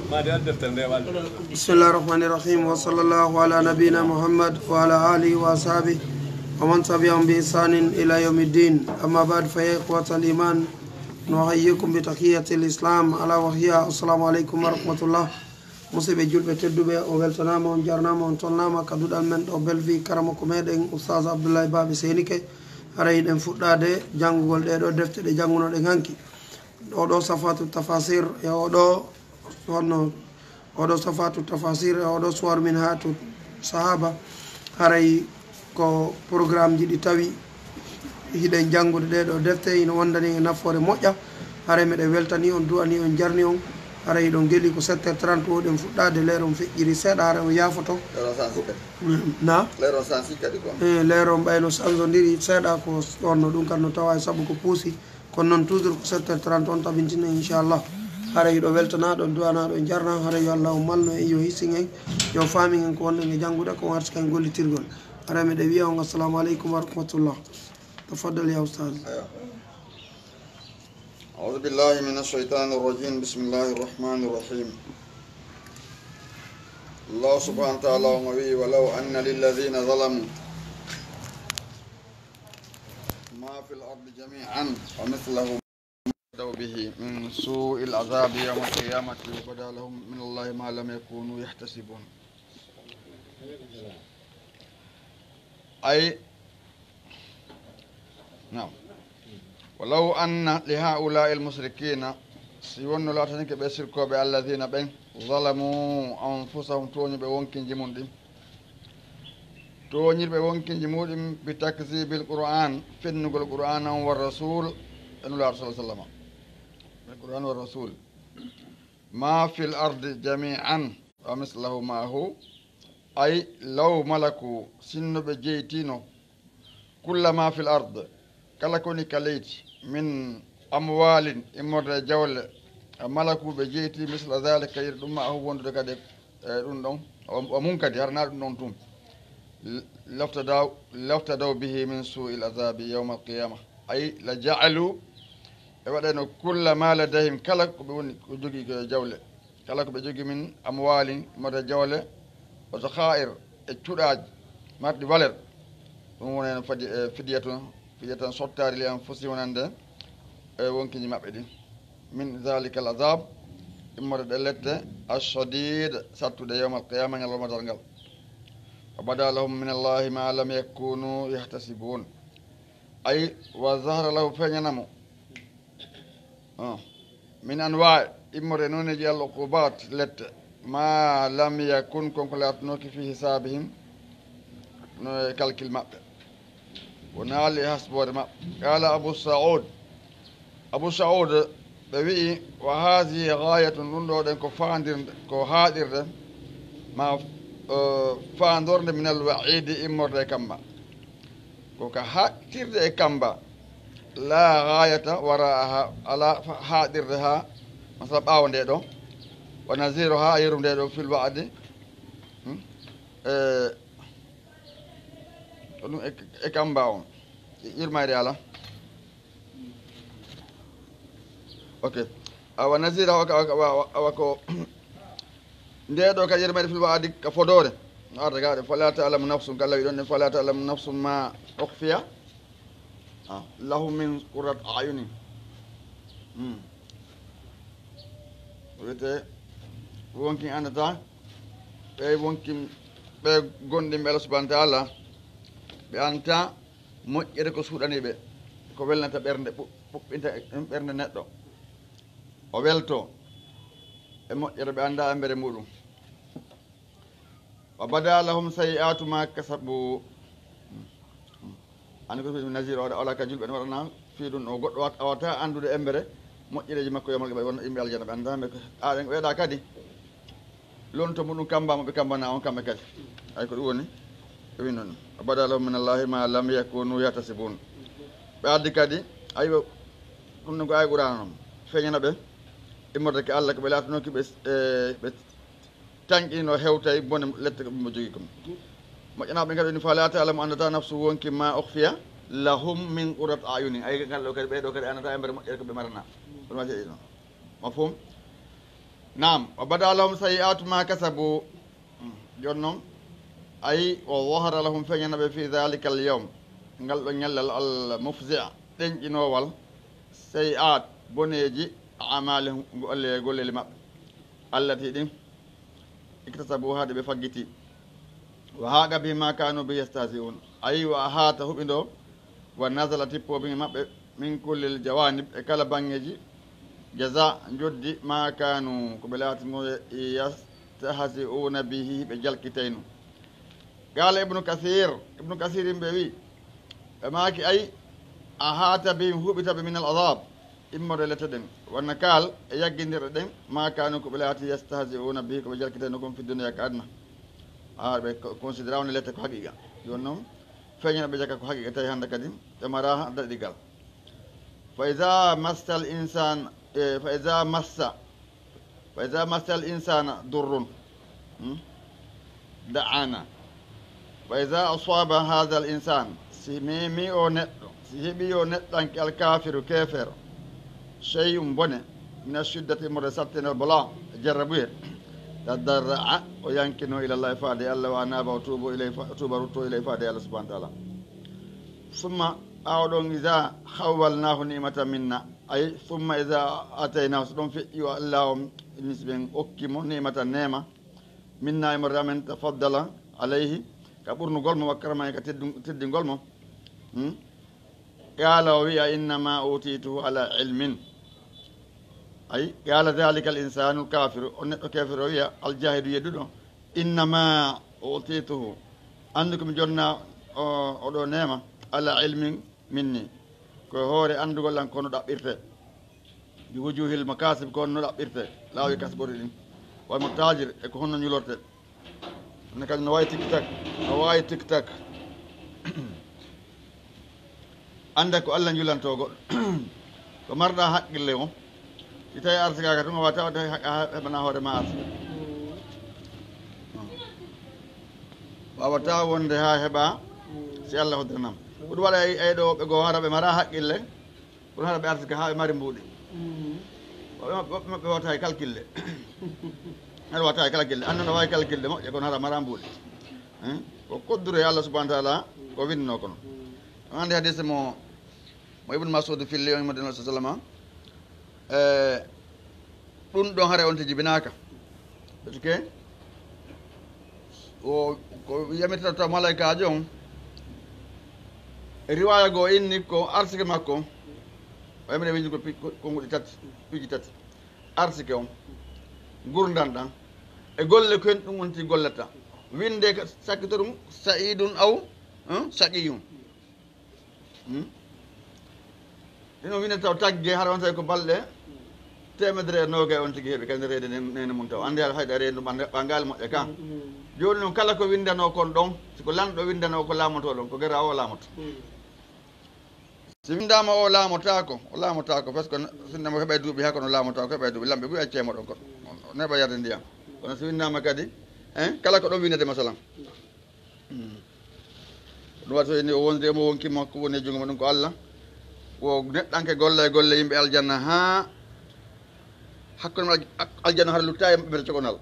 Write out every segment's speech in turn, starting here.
بسم الله الرحمن الرحيم وصلى الله على نبينا محمد وعلى آله وصحبه ومن تبعهم بإحسان إلى يوم الدين. أما بعد فيا إخوة الإيمان نحييكم بتحية الإسلام على وهي السلام عليكم ورحمة الله. musidɓe julɓe tedduɓe o weltanama on jarnama on tolnama kaduɗal men ɗo Belleville karama ko meɗen Oustaz Abdoulaye Baɓe Seynike ara yiɗen fuɗɗade janngugol ɗeɗo defte ɗe janngunoɗen hanki oɗo safatu tafasir e oɗo honno oɗo safatu tafasir e oɗo suwar min hatu sahaba haray ko programme ji ɗi tawi hiɗen janngude ɗeɗo defte ina wondani e nafoore moƴƴa haray meɗen weltani on du'ani on jarni on haray ɗon geli ko 7h30 oɗen fuɗɗade leero on feƴƴiri seeɗa hara o yaafoto na leero on ɓayno sansodiri seeɗa ko ɗonno ɗum kam no tawa e saabu ko puusi kono noon toujours ko 7h30 on tabintina inchallah haray ɗo weltanaɗo duwanaɗo e jarna haray yo Allah o malno en yo hissin en yo faamin en ko wonɗen e janngude ko warti kan gollitirgol haray meɗe wiya on assalamu aleykum wa rahmatullah tafaddal ya oustaz. أعوذ بالله من الشيطان الرجيم بسم الله الرحمن الرحيم الله سبحانه وتعالى ومبي ولو أن للذين ظلموا ما في الأرض جميعا ومثله به من سوء العذاب يوم القيامة وبدا لهم من الله ما لم يكونوا يحتسبون أي نعم ولو أن لهؤلاء المشركين سيون لا تنك بسركوا بالذين بين ظلموا أنفسهم توني بونكين جمودهم توني بونكين جمودهم بتكذيب القرآن في النقل القرآن والرسول أن الله صلى الله عليه وسلم القرآن والرسول ما في الأرض جميعا ومثله ما هو أي لو ملكوا سن بجيتينو كل ما في الأرض kala koni kaleyti min amwalin immorde jawle malakuɓe jeyti misla dhalika yiɗi ɗum ma ahu wondude kadi ɗum ɗon o mum kadi harna ɗum ɗon tum laftadaw bihi min su'il azabi yawma alqiyama ay la ja'alu e waɗano kulla ma ladayhim kala koɓe woni ko jogui jawle kala koɓe jogui min amwalin immorde jawle o zakhair e cuuɗaji marɗi valeur ɗum wonen fadi fidyatun fiyatan sottari li anfusi wonande e wonkiñi maɓɓe ɗin min zalika al azab immode ɗe lette ashadid sattude yawma alqiyama ñalawma ngal wa bada lahum min allahi ma lam yakunu yahtasibun ay wa zahara lahu feñanamo min anwa immode noneji al uqubat lette ma lam yakun konko latnoki fi hisabihim no calcul maɓɓe ونال حسبور ما قال أبو سعود بوي وهذه غاية نندو دن كو فاندر كو هادر ما فاندور من الوعيد إمر كمبا كو كهاتر كمبا لا غاية وراءها على هادرها مثلا باون ديدو ونزيرها يروم ديدو في الوعد ekambawon yirmayde ala ok awa nasira awa ko ndeɗo kadi yirmayde fil waadi ka fodore arda gaɗe fala ta'lamu nafsum kala wi ɗon ne fala ta'lamu nafsum ma ukhfiya lahum min qurrat ayunin wiyete wonkin andata ɓe wonkin ɓe gonɗimɓe Allah subhanahu wa ta'ala ɓe anta moƴƴere ko suuɗani ɓe ko welnata ɓernde ɓuɓɓinta ɓernde neɗɗo o welto e moƴƴere ɓe annda e mbere muɗum wa bada lahum sayi'atu ma kasabu andi ko fi nasir ala ka julɓe ne waɗana fii ɗum o goɗɗo awata anndude e mbere moƴƴereji makko yomal ɓe won yimɓe aljana ɓe anndame aɗen ɓeeɗa kadi lonto muɗum kambama ɓe kambana on kamɓe kadi ay ko ɗum woni ɓe win noon abada lahum min allahi ma lam yakunu yahtasibun ɓe addi kadi aywa ɗum ne ko ay qur'ana noon feeñana ɓe immorde ke Allah ko ɓe latanoki ɓe tanƴino hewtay bone lette ko ɓe jogui kom moƴƴanaɓe kadi woni fala ta'lamu andata nafsu wonki ma ukhfiya lahum min qurrat ayunin ay ngal ɗo kadi ɓeɗo kadi andata e mbere moƴƴere ko ɓe marana ɗum wasi ɗon mafhum nam wa bada lahum sayi'atu ma kasabu jonnon ay wa zahara lahum feñana ɓe fi dhalika al yawm ngal ɗo ñallal al mufzi' ɗenƴinowal sayi'at boneji amalihum golleli maɓɓe allati ɗin iktasabu haade ɓe faggiti wa haqa bima kanu bi yastahzi'un ayi wa hata huɓi ɗo wa nasala tippoɓe maɓɓe min kullel jawanib e kala bangeji jaza joddi ma kanu ko ɓe laatino yastahzi'una bihi ɓe jalkitayno qala ibnu kasir yimɓe wi ɓe maaki ay a hata bihim huɓitaɓe min al adab immode lette ɗen wonna kaal e yagguindirɗe ɗen ma kanu ko ɓe laati yastahzi'una bihi ko ɓe jalkitayno kom fi dunia ko adna ɓe considéré wne lette ko haqiqa joni noon feeñana ɓe jakka ko haqiqa tawi hannde kadi ɓe mara daɗigal fa ida massa al insan fa ida massa al insana durrun da'ana fa ida asaba hada al insan si memi o neɗɗo si heeɓi o neɗɗanke alkafiru kefere cheyum bone min ashiddati mode sattinel bala jarrabuye tadarra'a o yankino ilallah e faade allah wa anaba o tuuba rutto ilay faade allah subahana taala summa awɗon ida hawwalnahu nimata minna ay summa ida ataynahu so ɗon feƴƴi o allah o nisɓen okkimo nimata nema minna e morde amen tafaddala alayhi ka ɓurnugol mo wakkarama e ka teddingol mo qala o wiya innama utituhu ala ilmin ay qala dhalika al insanu l kafiru o neɗɗo kefere o wiya aljahidu yedduɗo innama utituhu andu komi jonna oɗo nema ala ilmin minni koye hoore andugol an kono ɗaɓɓirte bi wujuhil makasib ko no ɗaɓɓirte laawi kasɓori ɗin way mo tajir e ko honno ñulorte ne kadi no wawi tik tak anda ko allah julanto goɗɗo ko marɗa haqqille o si tawi arsika ka tuma wawa tawde heɓana hoore ma arsika wawata wonde ha heeɓa si allah hoddiranama ko ɗum waɗa e ɗo ɓe goo hara ɓe mara haqqille kono hara ɓe arsika ha ɓe mari mbuuɗi woɓɓe maɓɓe wawata e calcule aɗa wata e calcule annono wawi calcule moƴƴe kono hara mara mbuuɗi ko koddure e allah subahana taala ko winno kono ande hadise mo ibnu masud filli on modena sa sallama ɗum ɗon haare on to jibinaka parce que o ko yamitata malaikajo on riwaya goo inni ko arsike makko wayimine wiñi ko konguɗi tati piiji tati arsike on gurdan ɗan e golle koyen ɗum wonti golletta winde sakkito ɗum saidun aw saqiyum ɗino winde taw taggue haɗa on tawi ko balɗe temedere e noga on tigui heeɓi kadi reede nene mum taw andi hayɗa reedu ɓangali moƴƴe ka joni noon kala ko windano kon ɗon siko lanɗo windano ko laamoto ɗon ko guera o laamoto si windama o laamotako par ce que sinnamo heɓa duuɓi ha kono laamotako heɓa duuɓi lamɓe ɓuuri accemo ɗon kon neɓa yarde ndiyam kono si windama kadi kala ko ɗon windete masalan ɗum waɗi so ni o wonde mo wonkima ko woni e jungo ɗum ko allah o neɗɗanke golla e golle yimɓe aljanna ha hakkude aljanna hara lutta e maɓɓe cogonal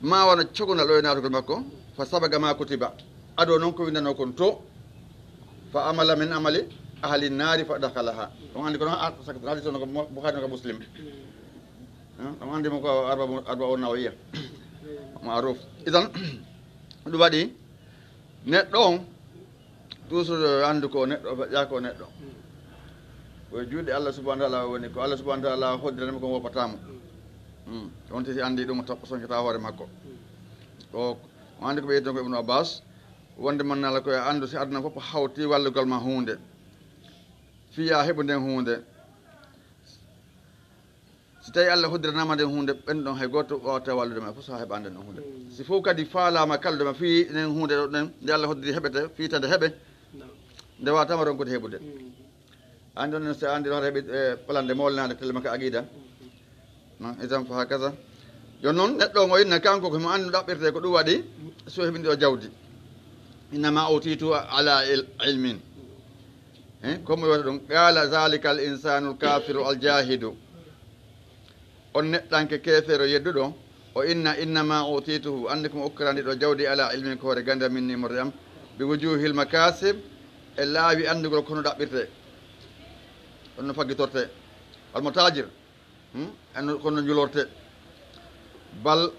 ma wona cogonal o e natugol makko fa sabaga ma kutiba aɗo noon ko windano kon to fa amala min amali ahli nari fa dakalaha ɗum andi ko noon hadis o bukhari no ko muslim ɗum andimo ko arba o nawa yiya maruf idan ɗum waɗi neɗɗo on toujours andu ko neɗɗo feƴƴa ko neɗɗo koye juuɗe allah subahana taala woni ko allah subahana taala hoddiranimo ko woppatamo on titi andi ɗum soñkata hoore makko o andi ko ɓeydo ko ibnu abbas wonde mannala koye andu si aduna fof hawti wallugal ma hunde fiya heɓu nden hunde si tawi allah hoddiranama nden hunde ɓenɗon hay goto wawata wallude ma fof so heɓa nden ɗon hunde si fof kadi faalama kallude ma fi nden hunde ɗo ɗen nde allah hoddiri heɓete fiitande heeɓe nde watama ronkude heɓude andi on so andi wata heeɓi palande molnade telle makko aqida isan fa hakaza joni noon neɗɗo o inne kanko komo andu ɗaɓɓirte ko ɗum waɗi so heɓindi o jawdi innama utitu ala ilmin comme wiyata ɗum qala zalika al insanu l kafiru aljahidu on neɗɗanke keefeero yedduɗo o innama utituhu andi komo okkirandi ɗo jawdi ala ilmin ko hoore ganda min nimorde am bi wujuhil makasib e laawi anndugol kono ɗaɓɓirte on no faggitorte walmo tajir kono julorte bal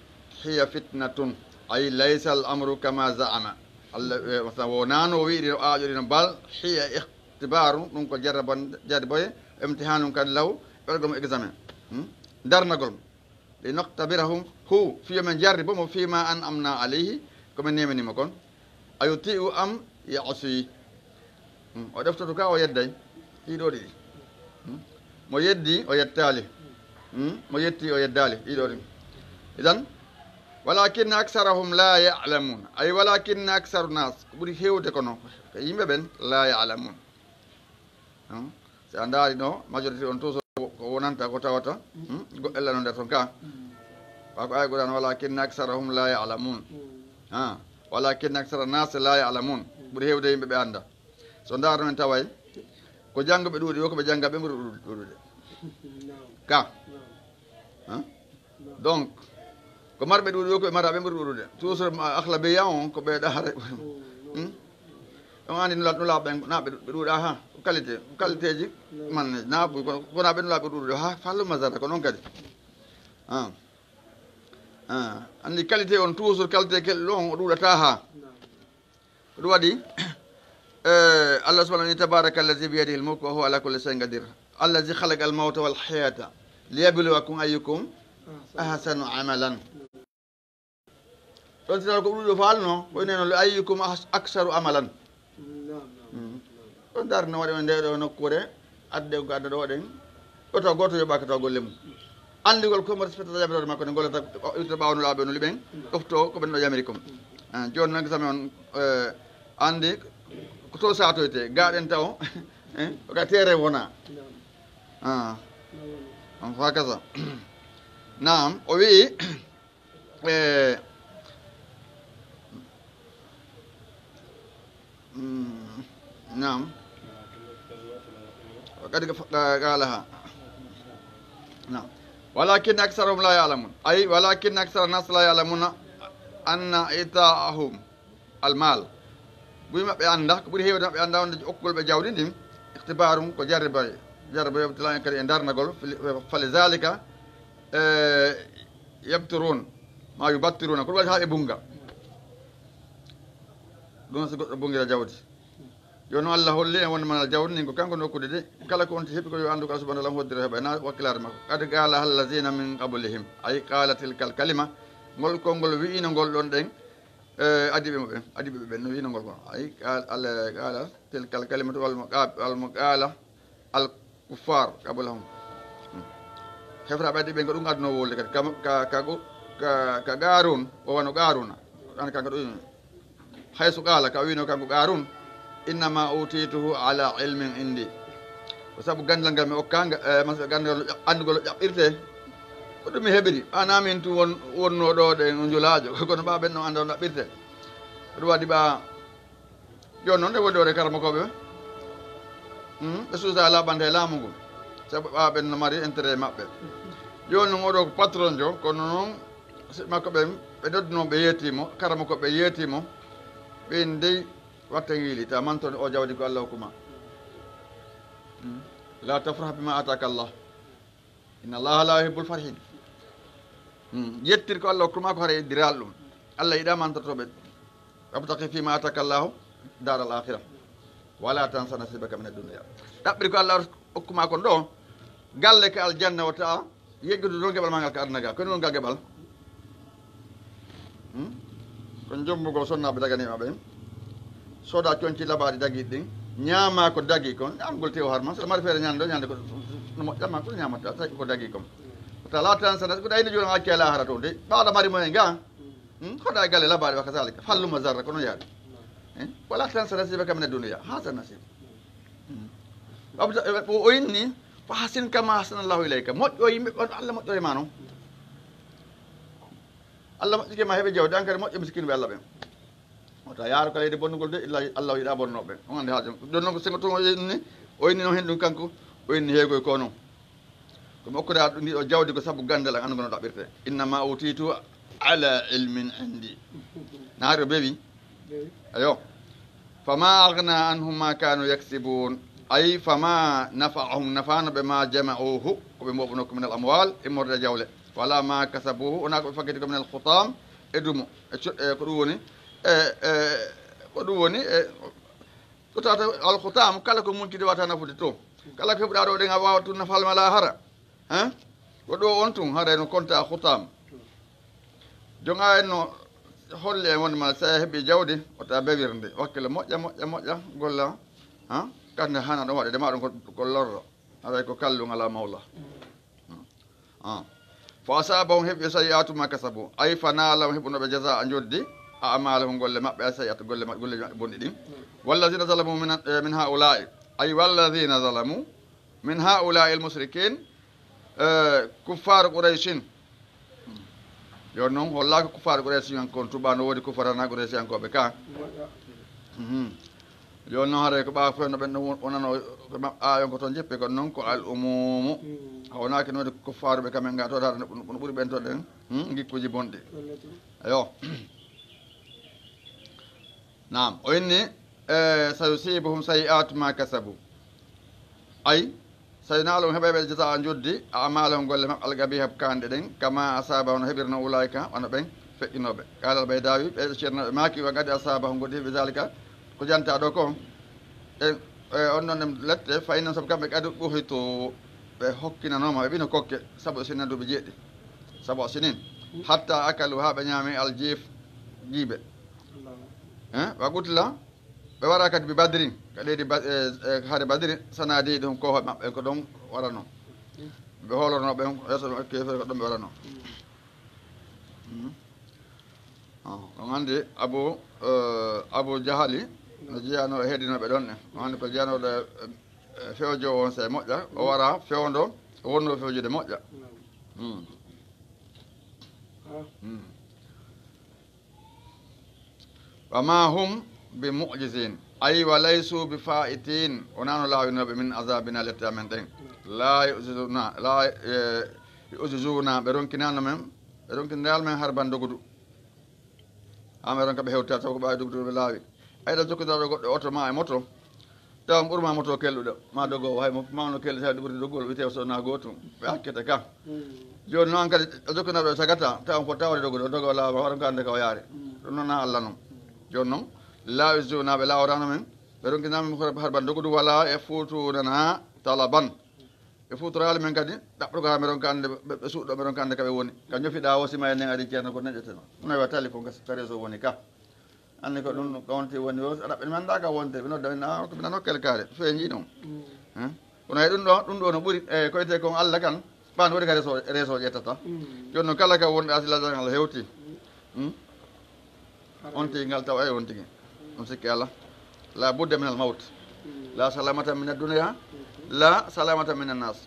hiya fitnatun ay laysa al amru kama zaama allah wonano o wiiɗi no aaƴoɗino bal hiya ihtibaru ɗum ko jarboye imtihanum kadi law ɓergolmo examen darnagol li noktabirahum hu fiyo men jarri bomo fima an amna alayhi komin nemanima kon ayuti u am yasi o ɗeftoto ka o yedday ɗiɗo ɗiɗi mo yeddi o yettali mo yetti o yeddali ɗiɗo ɗi idan walakinna aksarahum la yalamun ay walakinna aksaru nas ko ɓuuri hewde kono ko yimɓe ɓen la yalamun si a ndaari ɗo majorité on toujours ko wonanta ko tawata goɗɗella no nder toon ka wa ko ay goɗan walakinna aksarahum la yalamun walakinna aksara nas la yalamun ɓuuri hewde yimɓe ɓe anda so ndaaro men taway ko janngoɓe ɗuuɗi o koɓe janngaɓe ɓuri ɗuuɗude ka donc ko marɓe ɗuuɗi o koɓe maraɓe ɓuri ɗuuɗude toujours ahlabiya on ko ɓe ɗahare ɗon andi nulaɓe naɓe ɓe ɗuuɗa ha qualité ji manne naɓu konaɓe nulaɓe ɗuuɗude ha fallu masara ko noon kadi andi qualité on toujours qualité kelɗo ɗon o ɗuuɗata ha ko ɗum waɗi Allah subhanahu wa tabaraka allazi biyadihi al-mulku wa huwa ala kulli shay'in qadir allazi khalaqa al-mawta wal hayata liyabluwakum ayyukum ahsanu amalan ɗon tinaɗo ko ɓuuri ɗo falno ɓoyneno li ayyukum aksaru amalan ɗon darno waɗi o nde ɗo nokkure adde ko adda ɗo waɗen ɗo taw goto yoɓaka taw golle mum andigol komo respectata yamirode makko nde gollata iwta ɓawnulaɓe no liɓen ɗofto ko ɓen ɗo yamiri kom joni noon sami on andi ko to satoyte gaɗen taw oka tere wona on fa kasa nam o wii nam kadi qalaha nam walakin aksarahum la ya'lamun ay walakin aksara nas la ya'lamuna anna itaahum almal ɓuri maɓɓe annda ko ɓuri heewde maɓɓe annda wonde okkugol ɓe jawdi ndin ihtibarum ko jarribaye yabtila kadi e darnagol fali zalika yabtirun ma yubattiruna ko ɗum waɗi ha ɓe bunga ɗum so goɗɗo bungira jawdi joni noon Allah holli en wonde manal jawdi ndin ko kanko nokkude de kala ko wonti heeɓi ko yo anndu ko Allah subhanahu wa ta'ala hoddira heeɓa na wakkilade makko qad qala allazina min qablihim ay qala tilka al kalima ngol konngol wiino ngol ɗon ɗen adiɓe ɓe no wino ngol kon ay qala tilka al kalimatu walmo qala al kuffar qablahum heftaɓe adiɓe ko ɗum adduno wolde kadi ka garun o wano garuna an kanko ɗo hayso qala ka wino kanko garun innama utituhu ala ilmin indi ko saabu gandal ngal mi okkanga gandal andugol ƴaɓɓirte ko ɗum mi heɓiri anamin tu wonno ɗo ɗe njulajo kono ɓa ɓen no anda no ɗaɓɓirte ɗum waɗi ɓa joni noon nde woni ɗo de karmakoɓe ɓe suusa laɓante e laamu ngu saabu ɓa ɓen no mari intérêt maɓɓe joni noon oɗo ko patron jo kono noon makko ɓen ɓe dodduno ɓe yettimo karmakoɓe yettimo ɓen dey watta yiili ta mantone o jawdi ko Allah hokkuma la tafrah bima ataka Allah inna allaha la yuhibbul farihin yettir ko Allah hokkuma ko hara yeddiral ɗum Allah yiɗa mantortoɓe wabtaqi fima ataka Allahu daral akhira wala tansa nasibaka min ad-dunya ɗaɓɓiri ko Allah hokkuma kon ɗo galle ko aljanna o tawa yeggude ɗon geɓal ma ngal ko aduna ga kono ɗon ngal geɓal kon jommugol sonnaɓe daganima ɓen soda coñci labaɗi daguiɗi ɗin ñaama ko dagui kon ñamgol tew harma saɗa mari feere ñande ɗo ñande ko no moƴƴatma ko ñamata tawi ko dagui kom ta la tan sana ko ɗayno joni hakki ala hara to de ɓaɗa mari moyen ga hoɗa e galle labaɗi waka salika falluma zarra kono yaade wala tan sa nasiba kam ne duniya ha sa nasib o inni fa hasin kama hasanallahu ilayka moƴƴo yimɓe on Allah moƴƴo e ma noon Allah moƴƴike ma heɓe jawdi an kadi moƴƴo miskine ɓe Allah ɓen ota yaaro kala yide bonnugol de illa Allah yiɗa bonnoɓe on andi haajum ɗon noon ko sengo toon ni o inni noon hen ɗum kanko o inni heegoy ko noon ko mokkuda ɗum ndi o jawdi ko sabu gandal an andu no ɗaɓirte innama utitu ala ilmin indi naari o bewi ayo fama agna anhum ma kanu yaksibun ay fama nafa'ahum nafana bima jama'uhu ko be mboɓuno ko min al amwal immorde jawle wala ma kasabuhu ona ko fagiti ko min al khutam edumo ko ɗum woni ko ɗum woni ko tata al khutam kala ko munkide wata nafude to kala ko heɓuɗa ɗo ɗen a wawa tun nafal mala hara hein ko ɗo on tun hara no konta khutam jonga en no holle en wonma sa heeɓi jawdi wota bewirde wakkile moƴƴa golla kande hana ɗon waɗe dema ɗum ko lorro aɗa ko kallu ala mawla fa asabahum heɓɓi sayi'atu ma kasabu ay fa naalahum heɓunoɓe jasa a joddi a amalahum golle maɓɓe a sayi'atu golle maɓɓe bonɗi ɗin walladina zalamu min haula'i ay walladina zalamu min haula'i almusrikin kuffar qurayshin yo noon hollaka kuffar qurayshin en kon tubano woodi kuffarana qurayshin en koɓe ka yo noon haare ko ɓa fewno ɓen ɗon wonano ayon ko toon jeppi kon noon ko al umumu wonaki noode kuffaruɓe kamen ga toɗaɗa no ɓuuri ɓen toɗen gikkuji bonɗi ayo nam o inni sayusibuhum sayi'atu ma kasabu ay sayinaalum heɓeɓe jata a joddi a amalahum golle maɓɓe algabi heb kande ɗen kama asaba hono heɓirno ulayka wona ɓen feƴƴinoɓe kalal ɓeydawi ɓe ceernoɓe maki wa gadi asabahum goɗɗi heɓe zalika ko janta ɗo ko on noon lette fayi noon saabu kamɓe kadi ɓuhito ɓe hokkinanoma ɓe ɓino kokke saabu sinen duuɓe jeeɗɗi saabu sinin hatta akalu ha ɓe ñaami aljif jiiɓe wa gutla ɓe wara kadi ɓe badrin kaɗeydi haade badri sanadi ɗum ko maɓɓe ko ɗon warano ɓe holornoɓe yeso kefere ko ɗon ɓe warano on andi abou jahali no jeyano heedinoɓe ɗon ne on andi ko jeyanoɗo fewjo on se moƴƴa o wara fewdo o wonno fewjude moƴƴa wama hum bi mu'jizin ay wa laysu bi fa'itin onano lawinoɓe min azabina lette amen ɗen la yuzuna ɓe ronkinano men ɓe ronkinal men har ban dogudu ame ronka ɓe hewta taw ko ɓawi dogudu ɓe laawi ayɗa jokkidaɗo goɗɗo oto ma e moto taw ɓuurma moto kelluɗo ma dogo hay mawno kelli tawi ɓuurdi doggol wiyete sona gotum ɓe hakkete ka joni noon kadi a jokkinaɗo e sagata taw ko tawde dogudu o dogo laawa hoɗo ko ande ka o yaari ɗum noon na allah noon joni noon laawi jonaɓe lawrano men ɓe ronkinami har ban dogudu wala e futunana talaban ɓe futorali men kadi ɗaɓɓuɗo ha mi ronka ande ɓe suuɗɗo ɓe ronka ande kaɓe woni ka jofiɗa wosima e nden adi ceerno ko neƴƴeteno ɗum wa tali ko kare so woni ka andi ko ɗum kawonti woni o aɗa mi andaka wonde ɓe nodda ko mina nokkel kaare feeñi ɗum kono e ɗum ɗo no ɓuuri e koyte kon allah kan ɓan waɗi ka reso ƴettata joni noon kala ka wonɗe asilajan allah hewti on tigi ngal taw on tigi ɗum sikki allah la budda min al mawt la salamata min addunia la salamata min annas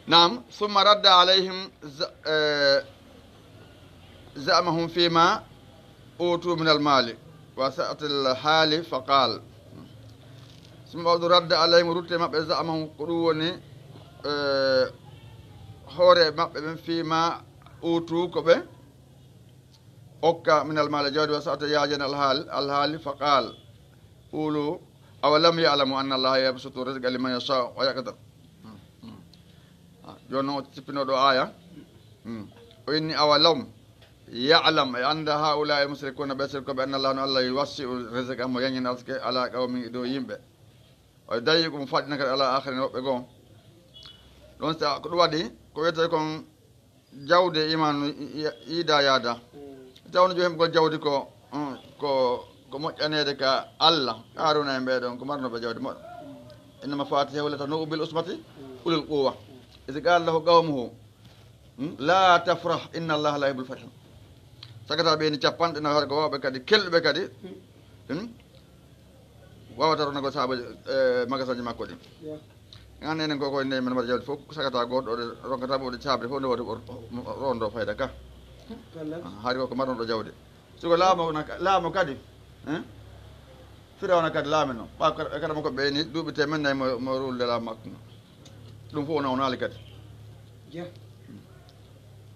nam summa radda alayhim زعمهم فيما أوتوا من المال وسعة الحال فقال ثم رد عليهم رد ما زعمهم قروني هوري ما فيما أوتوا كبه أوكا من المال جود وسعة ياجن الحال فقال قولوا أولم يعلموا أن الله يبسط الرزق لمن يشاء ويقدر جونو تسبينو دو آية وإني أولم يعلم عند هؤلاء المشركون بيشركوا بأن الله يوسع الرزق أم ينين على قوم دو يمبه ويضيق مفادنك على آخر وبقوم لون سأقول وادي كويتا يكون جودة إيمان إيدا يادا تاون جوهم كو جودة كو مجاني دكا الله أرونا يمبيدون كمارنو بجودة إنما فاتحة ولا تنوء بالأسمة أولي القوة إذا قال له قومه لا تفرح إن الله لا يحب الفرح sakata ɓe ni capanɗe na har ko wawɓe kadi kelɓe kadi wawata ronnago saabaji magasin ji makko ɗi an enen koko nde men mbaɗa jawdi fof sagata goto ɗo ronkata ɓoɗe cabre fof nde waɗi rondo fayda ka haari koko mbaɗon ɗo jawdi siko laamo kadi firawna kadi laamino ɓa kadi mako ɓeyni duuɓi temen mo rulde la makko ɗum fof nawnali kadi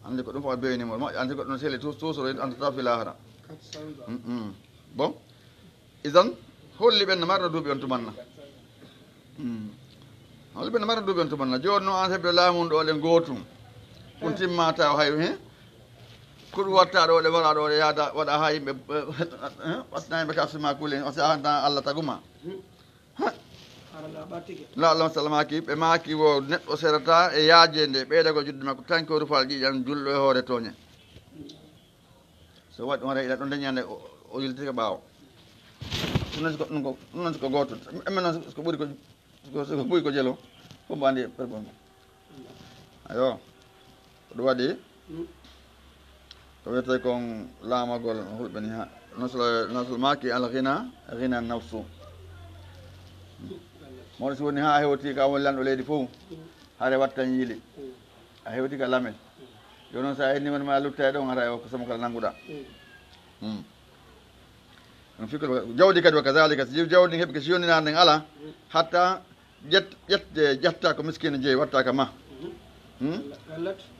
andi ko ɗum fof beynimo andi ko ɗum seli toujours entata fi lahara bon isan holli ɓen no marno duuɓi on tumanna holli ɓen no marno duuɓi on tumanna joni noon an heɓde laamun ɗo ɗe gootum ɗum timmata o hay ko ɗum watta ɗo ɗe waɗa ɗo ɗe yaada waɗa ha yimɓe wattana yimɓe ka sima kuule o sahanta Allah taguma la Allah salamaki ɓe maki wo neɗɗo serata e yaaje nde ɓeyda ko juddu makko tan ko rufal ƴiƴan julɗo e hoore toñe so waɗi on reeɗa ɗon dañande o yiltike ɓaawo ɗum noon siko gooto emme noon siko ɓuri siko ɓuri ko jelo fof mbo andi perɓon ayo ko ɗum waɗi ko wiyete kon laamagol hulɓeni ha noslo maki al ghina nafsu mawɗo si woni ha a hewti ka woni lanɗo leydi fof haare wattan yiili a hewti ka lamel joni noon sa henni woni ma luttae ɗon hara ko sama kala nannguɗa ɗum fikko jawdi kadi wa kazalika so jawdi heɓi ko si yonninade nden ala hatta ƴetta ko miskine jeeyi watta ka ma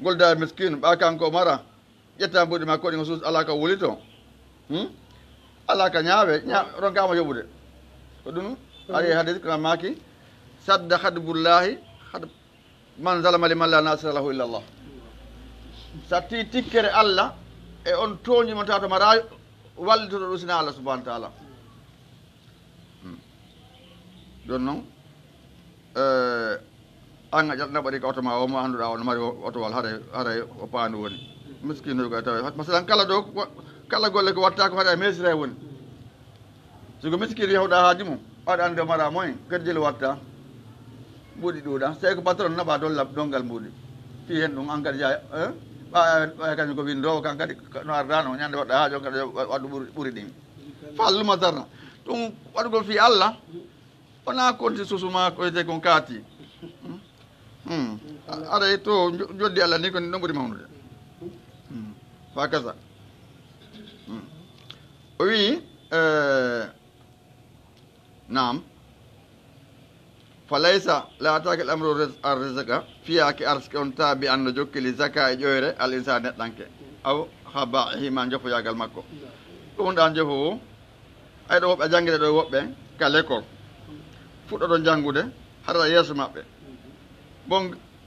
golda miskine ɓa kanko mara ƴetta mbuɗi ma koɗi ngo suus ala ka wuli to ala ka ñaawe ronkama yoɓude ko ɗum ari hadis ko maki sadda khadbullahi man zalama liman la nasira lahu illa Allah sa ti tikkere Allah e on toñimo tato mara wallitoɗo ɗum sina Allah subhanahu wa taala joni noon an a ƴatna ɓaɗi ka oto ma o mo annduɗa ono mari otowal haray o paandu woni miskine ko tawe masalan kala ɗo kala golle ko watta ko haɗa e mesira woni siko miskine yawɗa haaji mum waɗa ande mara moyen kedjel watta mbuuɗi ɗuuɗa so tawi ko patron naɓa dongal mbuuɗi fi hen ɗum an kadi jaya ɓa kañum ko windowo kan kadi no ardano ñande waɗɗa haaji on kadi waɗɗu ɓuuri ɗin falluma sarna ɗum waɗugol fi Allah wona konti susuma ko wiyete kon kaati aɗa to joddi Allah ni ko ɗon ɓuuri mawnude fa kasa o wi nam falaysa la atake l amru arrisaka fiyaki arske on taabi anno jokkili zaka e ƴoyre al insan neɗɗanke aw haba hima jofoyagal makko ɗum ɗan jofo ay ɗo woɓɓe a jangguide ɗo woɓɓe ka l'école fuɗɗoɗon janggude haɗata yeeso maɓɓe bon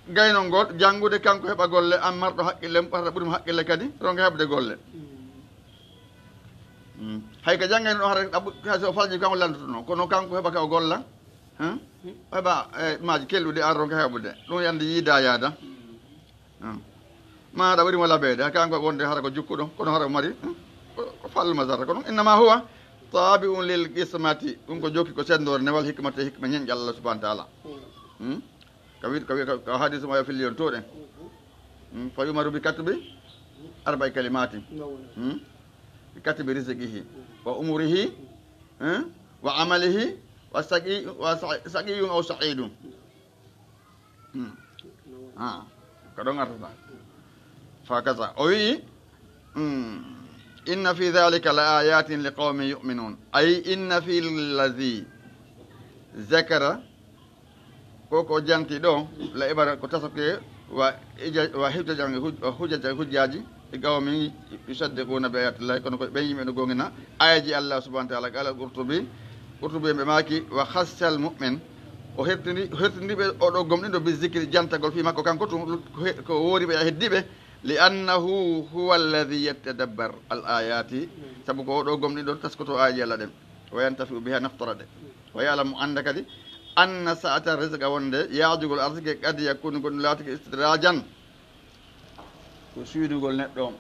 gaynol ngol janggude kanko heɓa golle an marɗo haqqille ɓarata ɓuurimo haqqille kadi ronka heɓde golle hay ko janggani ɗo hata so falji kanko landotono kono kanko heɓa ka o golla heɓa maaji kelluɗe an ronka heɓude ɗum yande yiida yaada ma aɗa ɓuurimo laɓede ha kanko wonde hara ko jukkuɗo kono hara ko mari ko falluma sarta kono innama huwa taabi un lil qismati ɗum ko jokki ko sendore newal hikmate hikma ñeñƴe Allah subahana taala ko hadis mo yo filli on toɗen fa yumaru bi katbi arba'i kalimati bi katbi rizqihi wa umurihi wa amalihi wa saqiyun aw sa'idun ko ɗon artata fa kaza o wi inna fi dhalika la ayatin li qawmin yu'minun ay inna fi llazi zakara koko janti ɗo la ibara ko tasoke wa hujjaji e qawmin yusaddiquna bi ayatillahi kono ko ɓen yimɓe no gongina ayaji Allah subhanahu wa ta'ala qala qurtubi ɓe maki wa khassal mu'min o hertindiɓe oɗo gomɗiɗo bi zicri jantagol fi makko kanko tum ko woriɓe a heddiɓe li annahu huwa alladhi yattadabbar al ayati sabu ko oɗo gomɗiɗo taskoto ayaji Allah ɗen wa yantafi'u biha naftara ɗe wa ya'lamu anda kadi anna sa'ata rizqa wonde yaajugol arsike kadi yakunu gon laatike istidrajan ko suydugol neɗɗo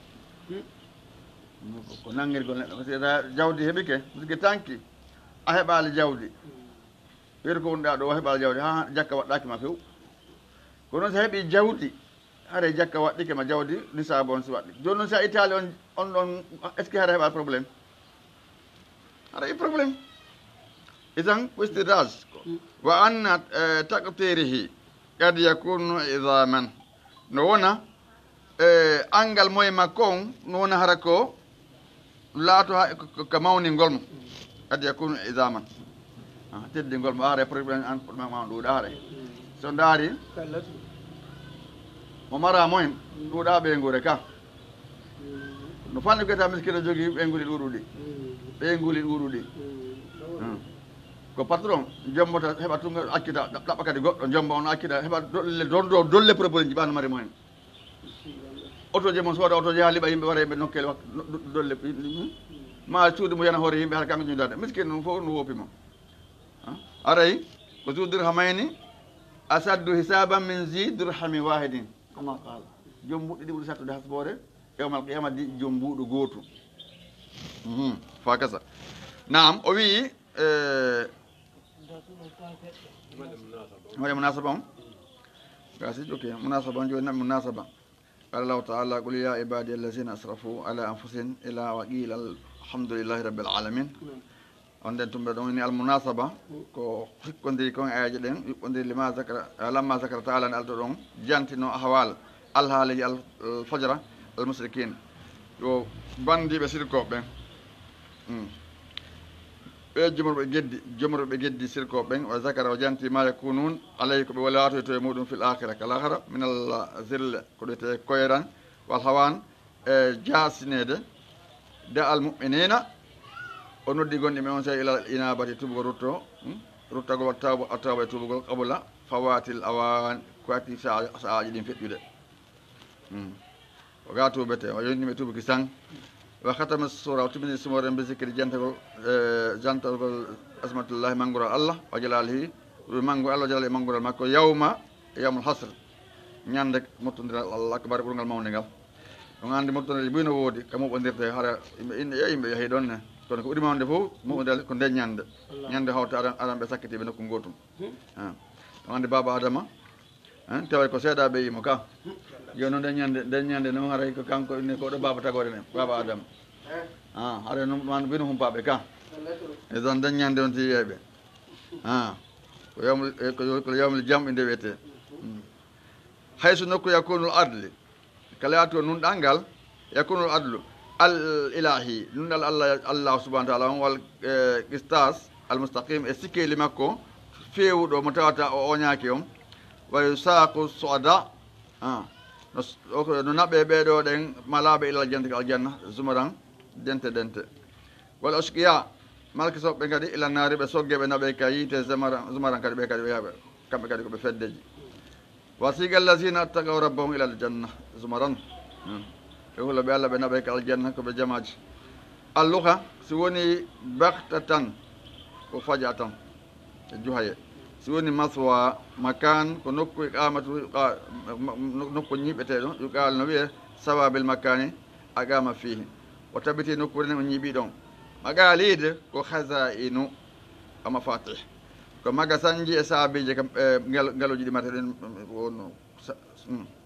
ko nangirgol neɗɗo parce que jawdi heɓike parce tanki a heɓali jawdi wiyata ko wonɗa ɗo o heɓali jawdi ha jakka waɗɗaki ma few kono noon so heeɓi jawdi haɗa jakka waɗɗike ma jawdi nisaabo on si waɗɗi joni noon sa itali on ɗon est ce que haɗa heɓa probléme haɗa yi probléme itan ko istidraj wa anna taqtirihi kad yakunu idaman no wona angal moye makko on no wona hara ko laato ha ko mawningol mo قد يكون عظاما تدي نقول ما أعرف بروبلم عن ما دوداري سنداري ومرة مهم دودا بينغوري كا نفاني كتا مسكين جوجي بينغوري الورودي بينغوري الورودي ko patron jombota heba tunga akkita dabba kadi goddo jomba on akkita heba dolle propose ji ban mari mo en auto je mon soda auto je haliba yimbe wara be nokkel dolle ma suudu mo yana hore yimbe har kam ñu dade miskin no fo no wopi mo aray ko zu dirhamaini asaddu hisaban min zi dirhami wahidin kama qala jombude di budi satto de hasbore yawmal qiyamah di jombudo goto fa kasa naam o wi وهي مناسبة قاسي اوكي مناسبة جونا مناسبة قال الله تعالى قل يا عبادي الذين اسرفوا على انفسهم الى وقيل الحمد لله رب العالمين عندكم بدوني المناسبة كو كوندي كون اياجي دين كوندي لما ذكر تعالى ان الدون جانتينو احوال الحال الفجر المشركين يو باندي بسيركو بن جمر بجدي سيركو بين وذكر وجانتي ما يكونون عليكم بولاتو يتمودون في الآخرة كالآخرة من الذل كدت كويران والهوان جاسنيد دا المؤمنين ونودي غوندي ميون سي الى الانابه تبغ روتو روتاغو تاو تبغ قبل فوات الاوان كواتي ساعه دين فيتوده وغاتو بته ويوني متوب كيسان وختم السورة وتبني سمور بذكر جنتو أسمة الله منغور الله وجلاله ومنغو الله جلاله منغور ماكو يوم الحصر ñandek motondira Allah akbar burgal mawngal on andi motondira bino wodi kamo bondirte hara inde yimbe yahi donne kono ko udi mawde fo mo dal ko den ñande hawta aran be sakkiti be nokku gotum on andi baba adama taway ko seeda be yimo ka jono den ñande no haray ko kanko ne ko do baba tagore ne baba adam hare no man bino hum babe ka e don den ñande on ti yebe ko yamul jam inde wete hayso nokku yakunul adli kala yato nun dangal yakunul adlu al ilahi nun dal Allah subhanahu wa ta'ala wal qistas al mustaqim e sikke limakko fewudo mo tawata o nyaaki on wa yusaqu suada no nabe beedo den malabe ila janna zumaran dente wal ashqiya malki so be ngadi ila naari be sogge be nabe kayite zumaran kadi be kadi yabe kambe kadi ko be feddeji وسيق الذين اتقوا ربهم الى الجنه زمرا يقول بالله بنبيك الجنه كبجماج اللغه سوني بغتة وفجأة الجهيه سوني مثوى مكان كنوك اقامه نوك نيبتو يقال نبي سبب المكان اقام فيه وتبتي نوك نيبي دون مقاليد وخزائن ومفاتيح ko maga sanji e saabije kam ngaloji di maten wono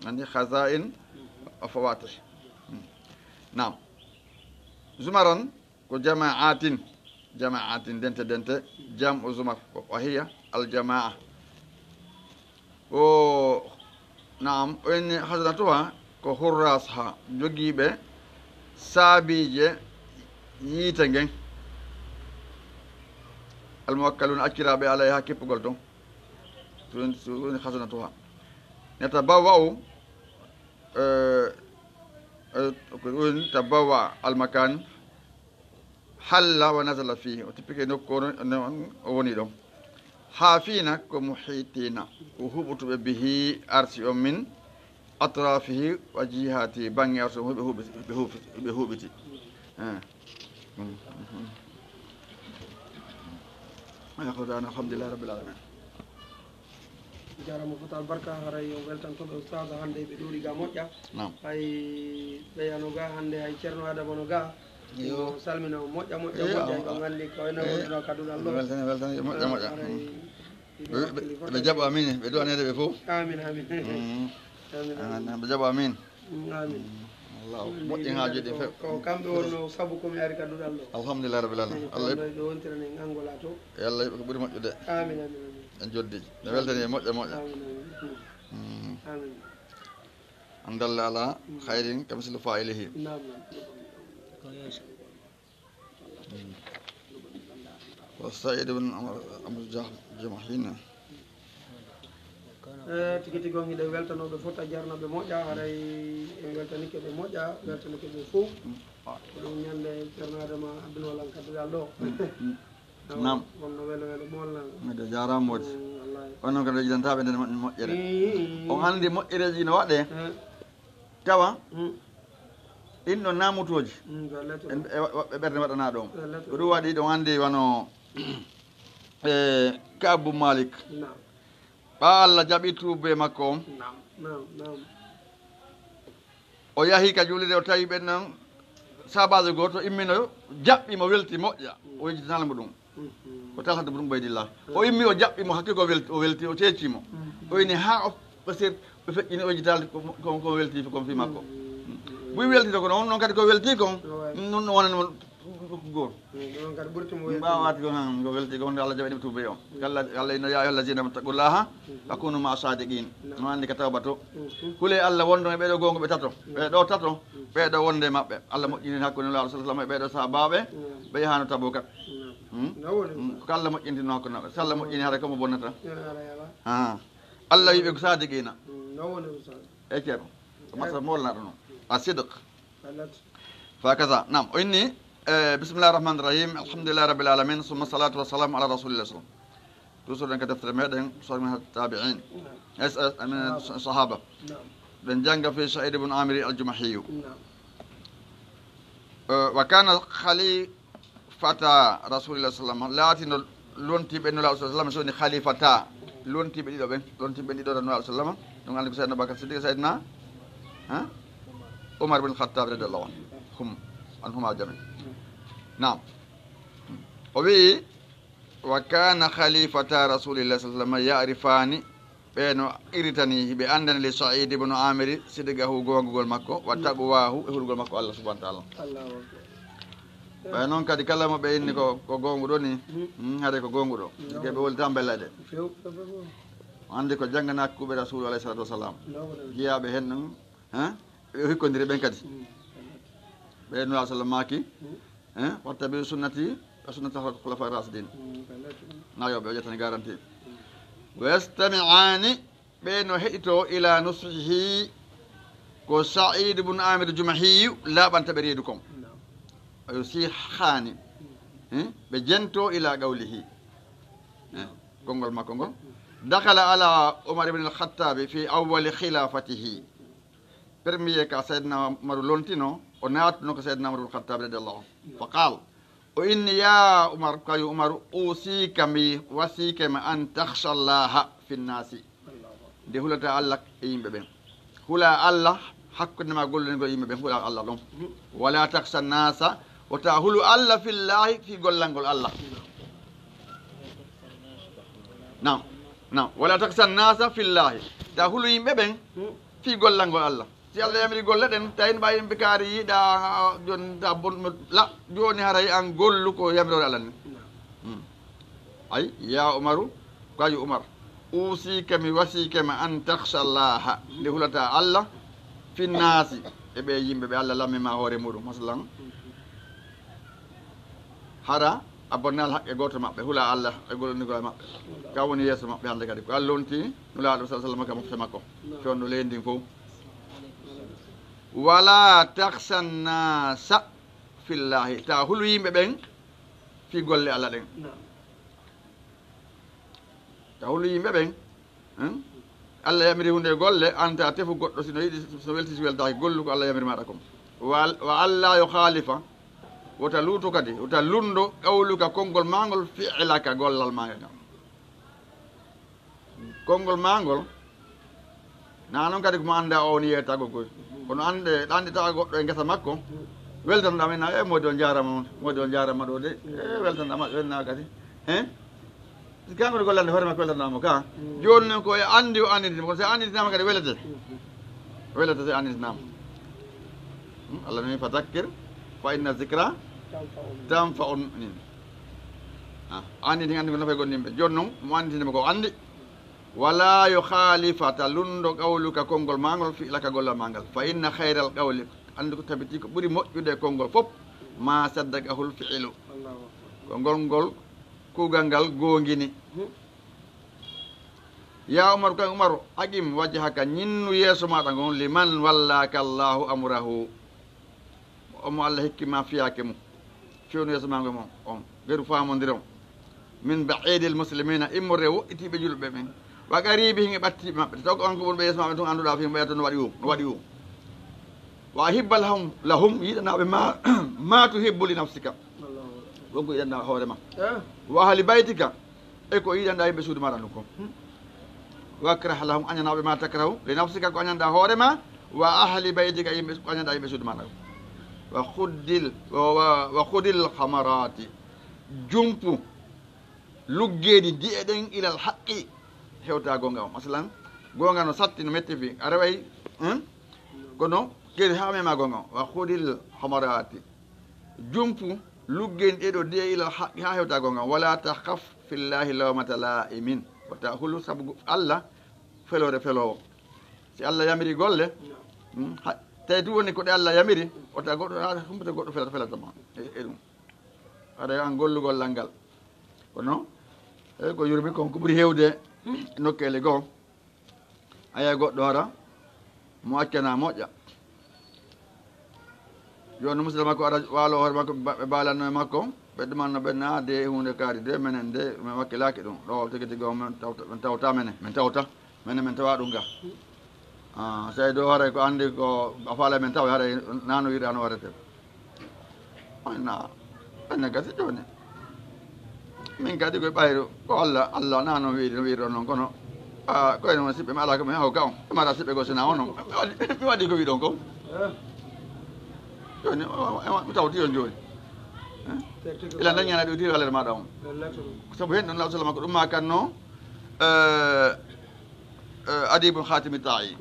andi khazain afawatih nam zumaran ko jama'atin dente jam'u zumar wa hiya al jama'a o nam en hazatuha ko hurrasha jogibe saabije yita ngen الموكلون أكرا عليها كيف قلتم تون خزنتها نتبوأ تبوأ المكان حل ونزل فيه وتبقى نكون ونيدهم حافين كمحيطين وهبط به أرسي من أطرافه وجهاته بني أرسي بهوبتي الحمد لله رب العالمين jarama fotal barka haray o weltantoɓe Ustaz hande ɓe ɗori ga moƴƴa hay ɓeyano ga hande hay ceerno adama no ga yo salmina o moƴƴa o gandi ko wayno wonno kaduɗal ɗo weltani moƴƴa ɓe jaɓa amin ɓe ɗo anede ɓe fof amin ɓe jaɓa amin amin Allah moƴƴi haaji ɗi fep ko kamɓe wonno sabu komi ari kaduɗal ɗo alhamdulillah rabbil alamin Allah ɗo wontirane angola to yalla ko ɓuri moƴƴude amin en joddi ne weltani e moƴƴa amin an dalla ala khayrin kam sil fa'ilihi والسعيد بن عمرو الجمحين tigi tigi on hiɗe weltanoɓe fof ta jarnaɓe moƴƴa haray en weltanike ɓe moƴƴa weltanike ɓe fof ɗum ñande ceernadema abdounolan kaddigal ɗo nam wonno welo welo molna miɗo jarama woodi on noon kadi jidantaɓe nden moƴƴere on andi moƴƴereji no waɗe tawa inɗo namutoji woɓɓe ɓerde waɗana ɗon ko ɗum waɗi ɗon andi wano Kaabu Malik ɓa Allah jaɓi tuube makko on o yahi ka julide o tawi ɓen noon sabajo goto immino jaɓɓimo welti moƴƴa o yejjitanalmo ɗum ko talhata ɗum ɓaydillah o immi o jaɓɓimo hakke ko o welti o ceccimo o ini ha o ɓesir ɓe feƴƴini o yejjitalde ko welti kon fi makko ɓuy weltito ko noon noon kadi ko welti kon noon wonanmo goor mbawati ko han ko welti ko wonde Allah jaɓaɗimo tuube o Allah ino ya ayyuha allazina taqullaha akunu ma sadiqin no andi ka tawba to kule Allah wondo e ɓeɗo gongo ɓe tato ɓeɗo tato ɓeɗo wonde mabɓe Allah moƴƴini hakkude nulaɗo sallallahu alaihi wasallam e ɓeɗo sahabaɓe ɓe yahano tabo kat ko Allah moƴƴintino hakkude mabɓe so Allah moƴƴini haɗa komo bonnata Allah wiɓe ko sadiqina e ceerno ko masa molnaɗo noon a sidq fakaza nam o inni bisimillahi rahmani rahim alhamdulillahi rabbil alamin summa salatu wassalamu ala rasulillah sallam toujours ɗen ko deftere meɗen somin tabiin min sahaba ɓen janga fi Sa'id ibn Amir al-Jumahiyu wa kana khalifata rasulillah sallam laatino lontiɓe nulaɗo sallam soni khalifata lontiɓe ɗiɗo ɓen lontiɓe ɗiɗo ɗo nulaɗo sallam ɗum andi ko Seydina Bakar Siddiq Seydina Umar bin Khattab radiyallahu anhuma jami nam o wi wa kana khalifata rasulillah sallallahu alaihi wasallam ya'rifani ɓeeno iritani ɓe andani li Sa'id ibn Amir sidigahu gongugol makko wa taqwahu e hulgol makko Allah subhanahu wa ta'ala ɓe noon kadi kala mo ɓe inni ko gonguɗo ni haade ko gonguɗo ke ɓe woli tan bellade andi ko janggana hakkuɓe rasulu alayhi salatu wasalam jiyaɓe hen ɗon ɓe hikkodiri ɓen kadi ɓe nula sallam maki watta bi sunnati wa sunnati khulafa rasidin nayoɓe o ƴettani garanti wa yastami'ani ɓe no heɗito ila nusihi ko Sa'id ibn Amir Jumahiyu laaɓanta ɓe reedu kon o sihani ɓe jento ila qawlihi konngol makko ngol dakhala ala Umar ibn al-Khattabi fi awwali khilafatihi premier ka Seydina Umaru lontino o naatuno ko Seydina Umar ibn al-Khattabi radiyallahu fa qala o inni ya Umar kayu Umaru usika mi wasika ma an takhsha Allaha fi nnasi de hulata Allah e yimɓe ɓen hula Allah hakkude ma gollugol yimɓe ɓen hula Allah ɗon wala takhsha nnasa wota hulu Allah fillahi fi gollangol Allah nam wala takhsha nnasa fillahi ta hulu yimɓe ɓen fi gollangol Allah si Allah yamiri golle ɗen tawi mbawi yimɓe kaari yiiɗa joni ta bonmo la joni haray an gollu ko yamirore Allah ni ay ya Umaru kayu Umar usika mi wasika ma an takhsha Allaha nde hulata Allah fi nnasi e ɓe yimɓe ɓe Allah lammima hoore muɗum masalan hara a bonnal haqqe goto maɓɓe hula Allah e gollondigol maɓɓe ka woni yeeso maɓɓe hande kadi ko Allah lonti nulaɗo sa sallam ka mofte makko fewno leydi fof wala takhsha nnasa fillahi ta hulu yimɓe ɓen fi golle Allah ɗen ta hulu yimɓe ɓen Allah yamiri hunde golle anta tefu goɗɗo sino yiɗi so welti so weltaki gollu ko Allah yamiri maɗa kom wa Allah yo khalifa wota luuto kadi wota lundo qawluka konngol mangol fi'laka gollal maga kam konngol mangol na noon kadi komo anda o woni yeetago koy kono ɗanɗe tawa goɗɗo e gesa makko weltanoɗa men e modi o jarama on modi o jarama ɗo de weltanoɗa welna kadi si kanko gollande hoore makko weltanamo ka joni noon ko e andi o andidinama kono so andidinama kadi welete so andidinama Allah nani fa dakkir fa inna zicra tanfa'un nin andi tin andi ko nafa gonɗimɓe joni noon mo anditindema ko andi wala yukhalifata lundo qawluka konngol mangol fi'laka gollal mangal fa inna khayral qawli andi ko tabiti ko ɓuuri moƴƴude konngol fof ma saddaqahul fi'lu ko ngol kugal ngal gongini ya umar kan umar aqim wajhaka ñinnu yeeso maɗa ngon liman wallaka allahu amrahu omo allah hikkima fiyake mum fewnu yeeso ma ngo on geru famodiron min baidil muslimina immorde woɗɗitiɓe julɓe men wa qaribi hinge ɓattiɓe maɓɓe taw ko on ko wonɓe yeeso maɓe tun annduɗa fi ɓeya to no waɗi wa hibbal lahum yiɗanaɓe ma tu hibbu li nafsika wonko yiɗanɗa hoorema wa ahli baytika e ko yiɗanɗa yimɓe suudu maɗa ɗum ko wakrah lahum añanaɓe ma takrahu li nafsika ko añanɗa hoorema wa ahli baytika yimɓe ko añanɗa yimɓe suudu maɗa wa khudil hamarati jumpu luggeedi di'e ɗen ilal haqqi hewta gonga o masalan gonga no satti no metti fi a reway kono kedi ha mema gonga o wa khudil hamarati jumpu luggeedi ɗeɗo di'e ilal haqqi ha hewta gonga o wala takhaf fillahi lawmata la'imin wata hulu sabu allah felore felowo si allah yamiri golle tawi tu woni koɗe allah yamiri wata goɗɗo humpete goɗɗo felatama e ɗum aɗa an gollugollal ngal kono eyi ko yurmi kon ko ɓuuri hewde nokkele goo aya goɗɗo ara mo accana moƴƴa joni musidɗo makko ara waalo hoore makko ɓe balanno e makko ɓe ɗumanno ɓe na de hunde kaari de minen de min wakkilaki ɗum ɗo tigi tigi o min tawta min tawta min tawa ɗum ga so tawi dow haray ko andi ko a faala men tawa haray nano wiɗa no waɗete na ɓenne gasi joni min kadi koye ɓayru ko allah nano wiɗo noon kono koyne won siɓɓe mi ala ko mi haw ka on mara siɓɓe go sina o noon mi waɗi ko wiɗon ko joni mi tawti yon joni ila dañana ɗo tiri walere maɗa on sabu hen ɗon law sallam ko ɗum ma kanno adibu khatimi ta'i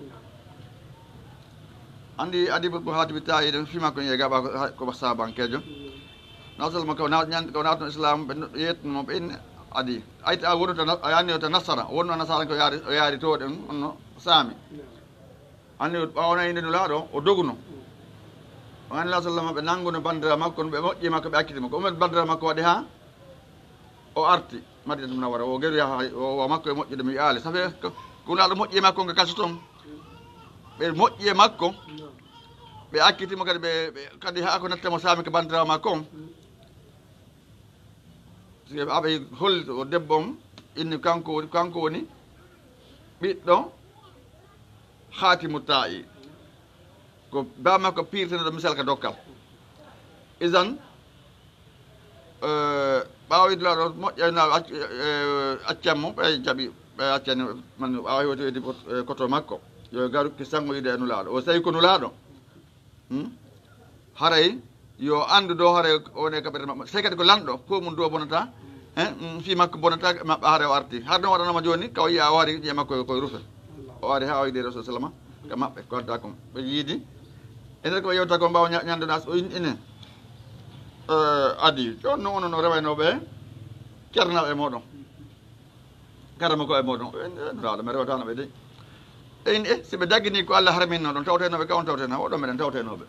andi adibu khatimi ta'i ɗen fima ko ye gaɓa ko sabankejo law sallam ko natno islam ɓe yetnomo ɓe inne adi ayti a wonno a yanni to nasara wonno nasara ko o yaari to ɗen onno saami anni ɓawna inde no laaɗo o doguno o anni law sallam ɓe nannguno bandira makko ɓe moƴƴi makko ɓe akkiti makko umen bandira makko waɗi ha o arti madina ɗum nawara o geru yaha o makko e moƴƴude mi yaali ça fait ko laaɗo moƴƴi e makko ngo kaso toon ɓe moƴƴi e makko ɓe akkitimo kadi ɓe kadi ha ko nattemo saami ko bandirawo makko on aɓe holli o debbo on inni kanko woni ɓiɗɗo hatimu ta'i ko ba makko pirteneɗo misal ka dokkal isan ɓawide laɗo moƴƴana accanmo ɓe jaaɓi ɓe accani man ɓawa hewtoyde koto makko yo garu ki sangoyide e nulaɗo o tawi ko nulaɗo haray yo andu dow haray wone kaɓete maɓɓe tawi kadi ko lanɗo fof mum dow bonata fi makko bonata maɓɓe haare o arti har ɗum waɗanoma joni kaw yiya o ari ƴiye makko koye rufe o ari ha wayde rasul sallama ka maɓɓe ko wadda kon ɓe yiidi e nder ko yewta ko mbawa ñanduɗa o inen adi joni no onon o rewaynoɓe ceernaɓe e moɗon karama ko e moɗon nuraɗo mi rewatano ɓe de eyni si ɓe daggini ko allah harminno ɗon tawtenoɓe ka on tawtena oɗon meɗen tawtenoɓe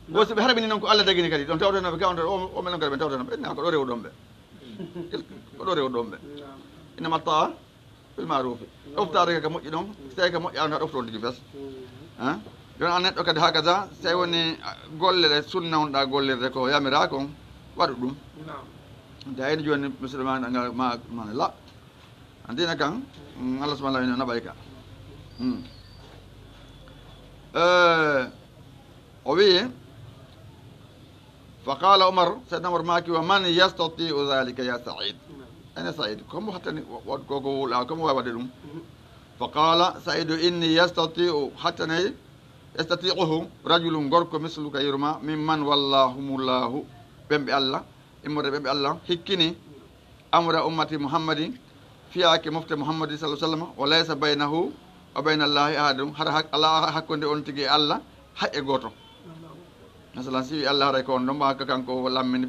bo si ɓe harmini noon ko allah daggini kadi ɗon tawtenoɓe ka on o meɗen kadi ɓe tawtenoɓe ɓenna ko ɗo rewɗon ɓe ko ɗo rewɗon ɓe innama taa bil marufi ɗoftade ka moƴƴi ɗon so tawi ka moƴƴi anda ɗofton tigi fes joni an neɗɗo kadi hakaza so tawi woni gollere sunnawnoɗa gollirde ko yamira kon waɗu ɗum dayni joni musidɗo mane la andina kan allah subahana taala naɓay ka o wi fa qala umar seydna umar maki wa man yastatiu dhalika ya said ene said komo hattani koko wuuɗa komo wawi waɗde ɗum fa qala saidu inni yastatiu hattanayi yastatiuhu rajulum gorko misluka yirma mimman wallahumullahu ɓemɓe allah immorde ɓemɓe allah hikkini amra ummati muhammadin fiyake mofte muhammadi sallah sallam wa laysa baynahu wa bayna allahi ahadum hara ala hakkude on tigui allah haƴe goto masalan si wi allah haray ko on ɗon hakka kanko lammini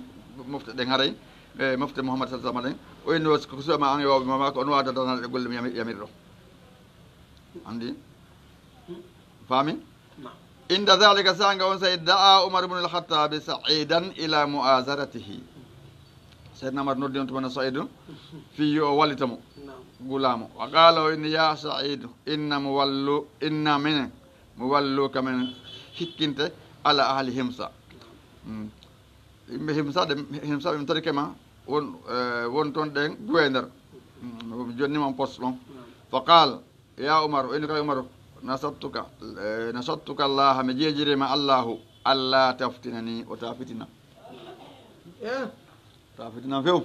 mofte ɗen haray e mofte muhammad sallah sallam ɗen o inni ko suwama an yoɓe mama ko on wawata danade golle mi yamiri ɗo andi faami inda dhalika sanga on say da'a umar ibn al-khattabi sa'idan ila mu'azaratihi سيدنا عمر نودي أنتم سعيد في والتمو غلامو وقالوا إن يا سعيد إن من مولو كمن حكينت على أهل همسا همسا بمتري كما ونتون دين غوينر جوني من بوسلون فقال يا عمر إنك يا عمر نصدتك الله مجيجري مع الله ألا تفتنني وتفتنا تفتنا فيو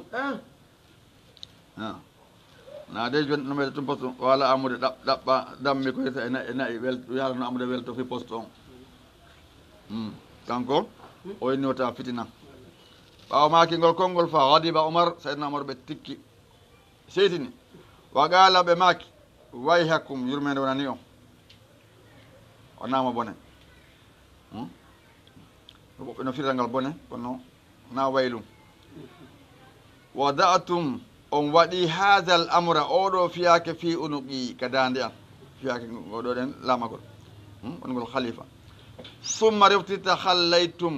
na de jon no me tum posto wala amude dabba dammi ko ena wel yalla no amude wel to fi posto on kanko o ni wata fitina bawo ma ki ngol kongol fa wadi ba umar sayyidina umar be tikki seytini wa gala be maki way hakum yurmende wonani on onama bone no firangal bone kono na waylum wada'tum on waɗi hadal amra oɗo fiyake fi unuqi ka dande an fiyake oɗo ɗen lamagol wongol khalifa summa reftita hallaytum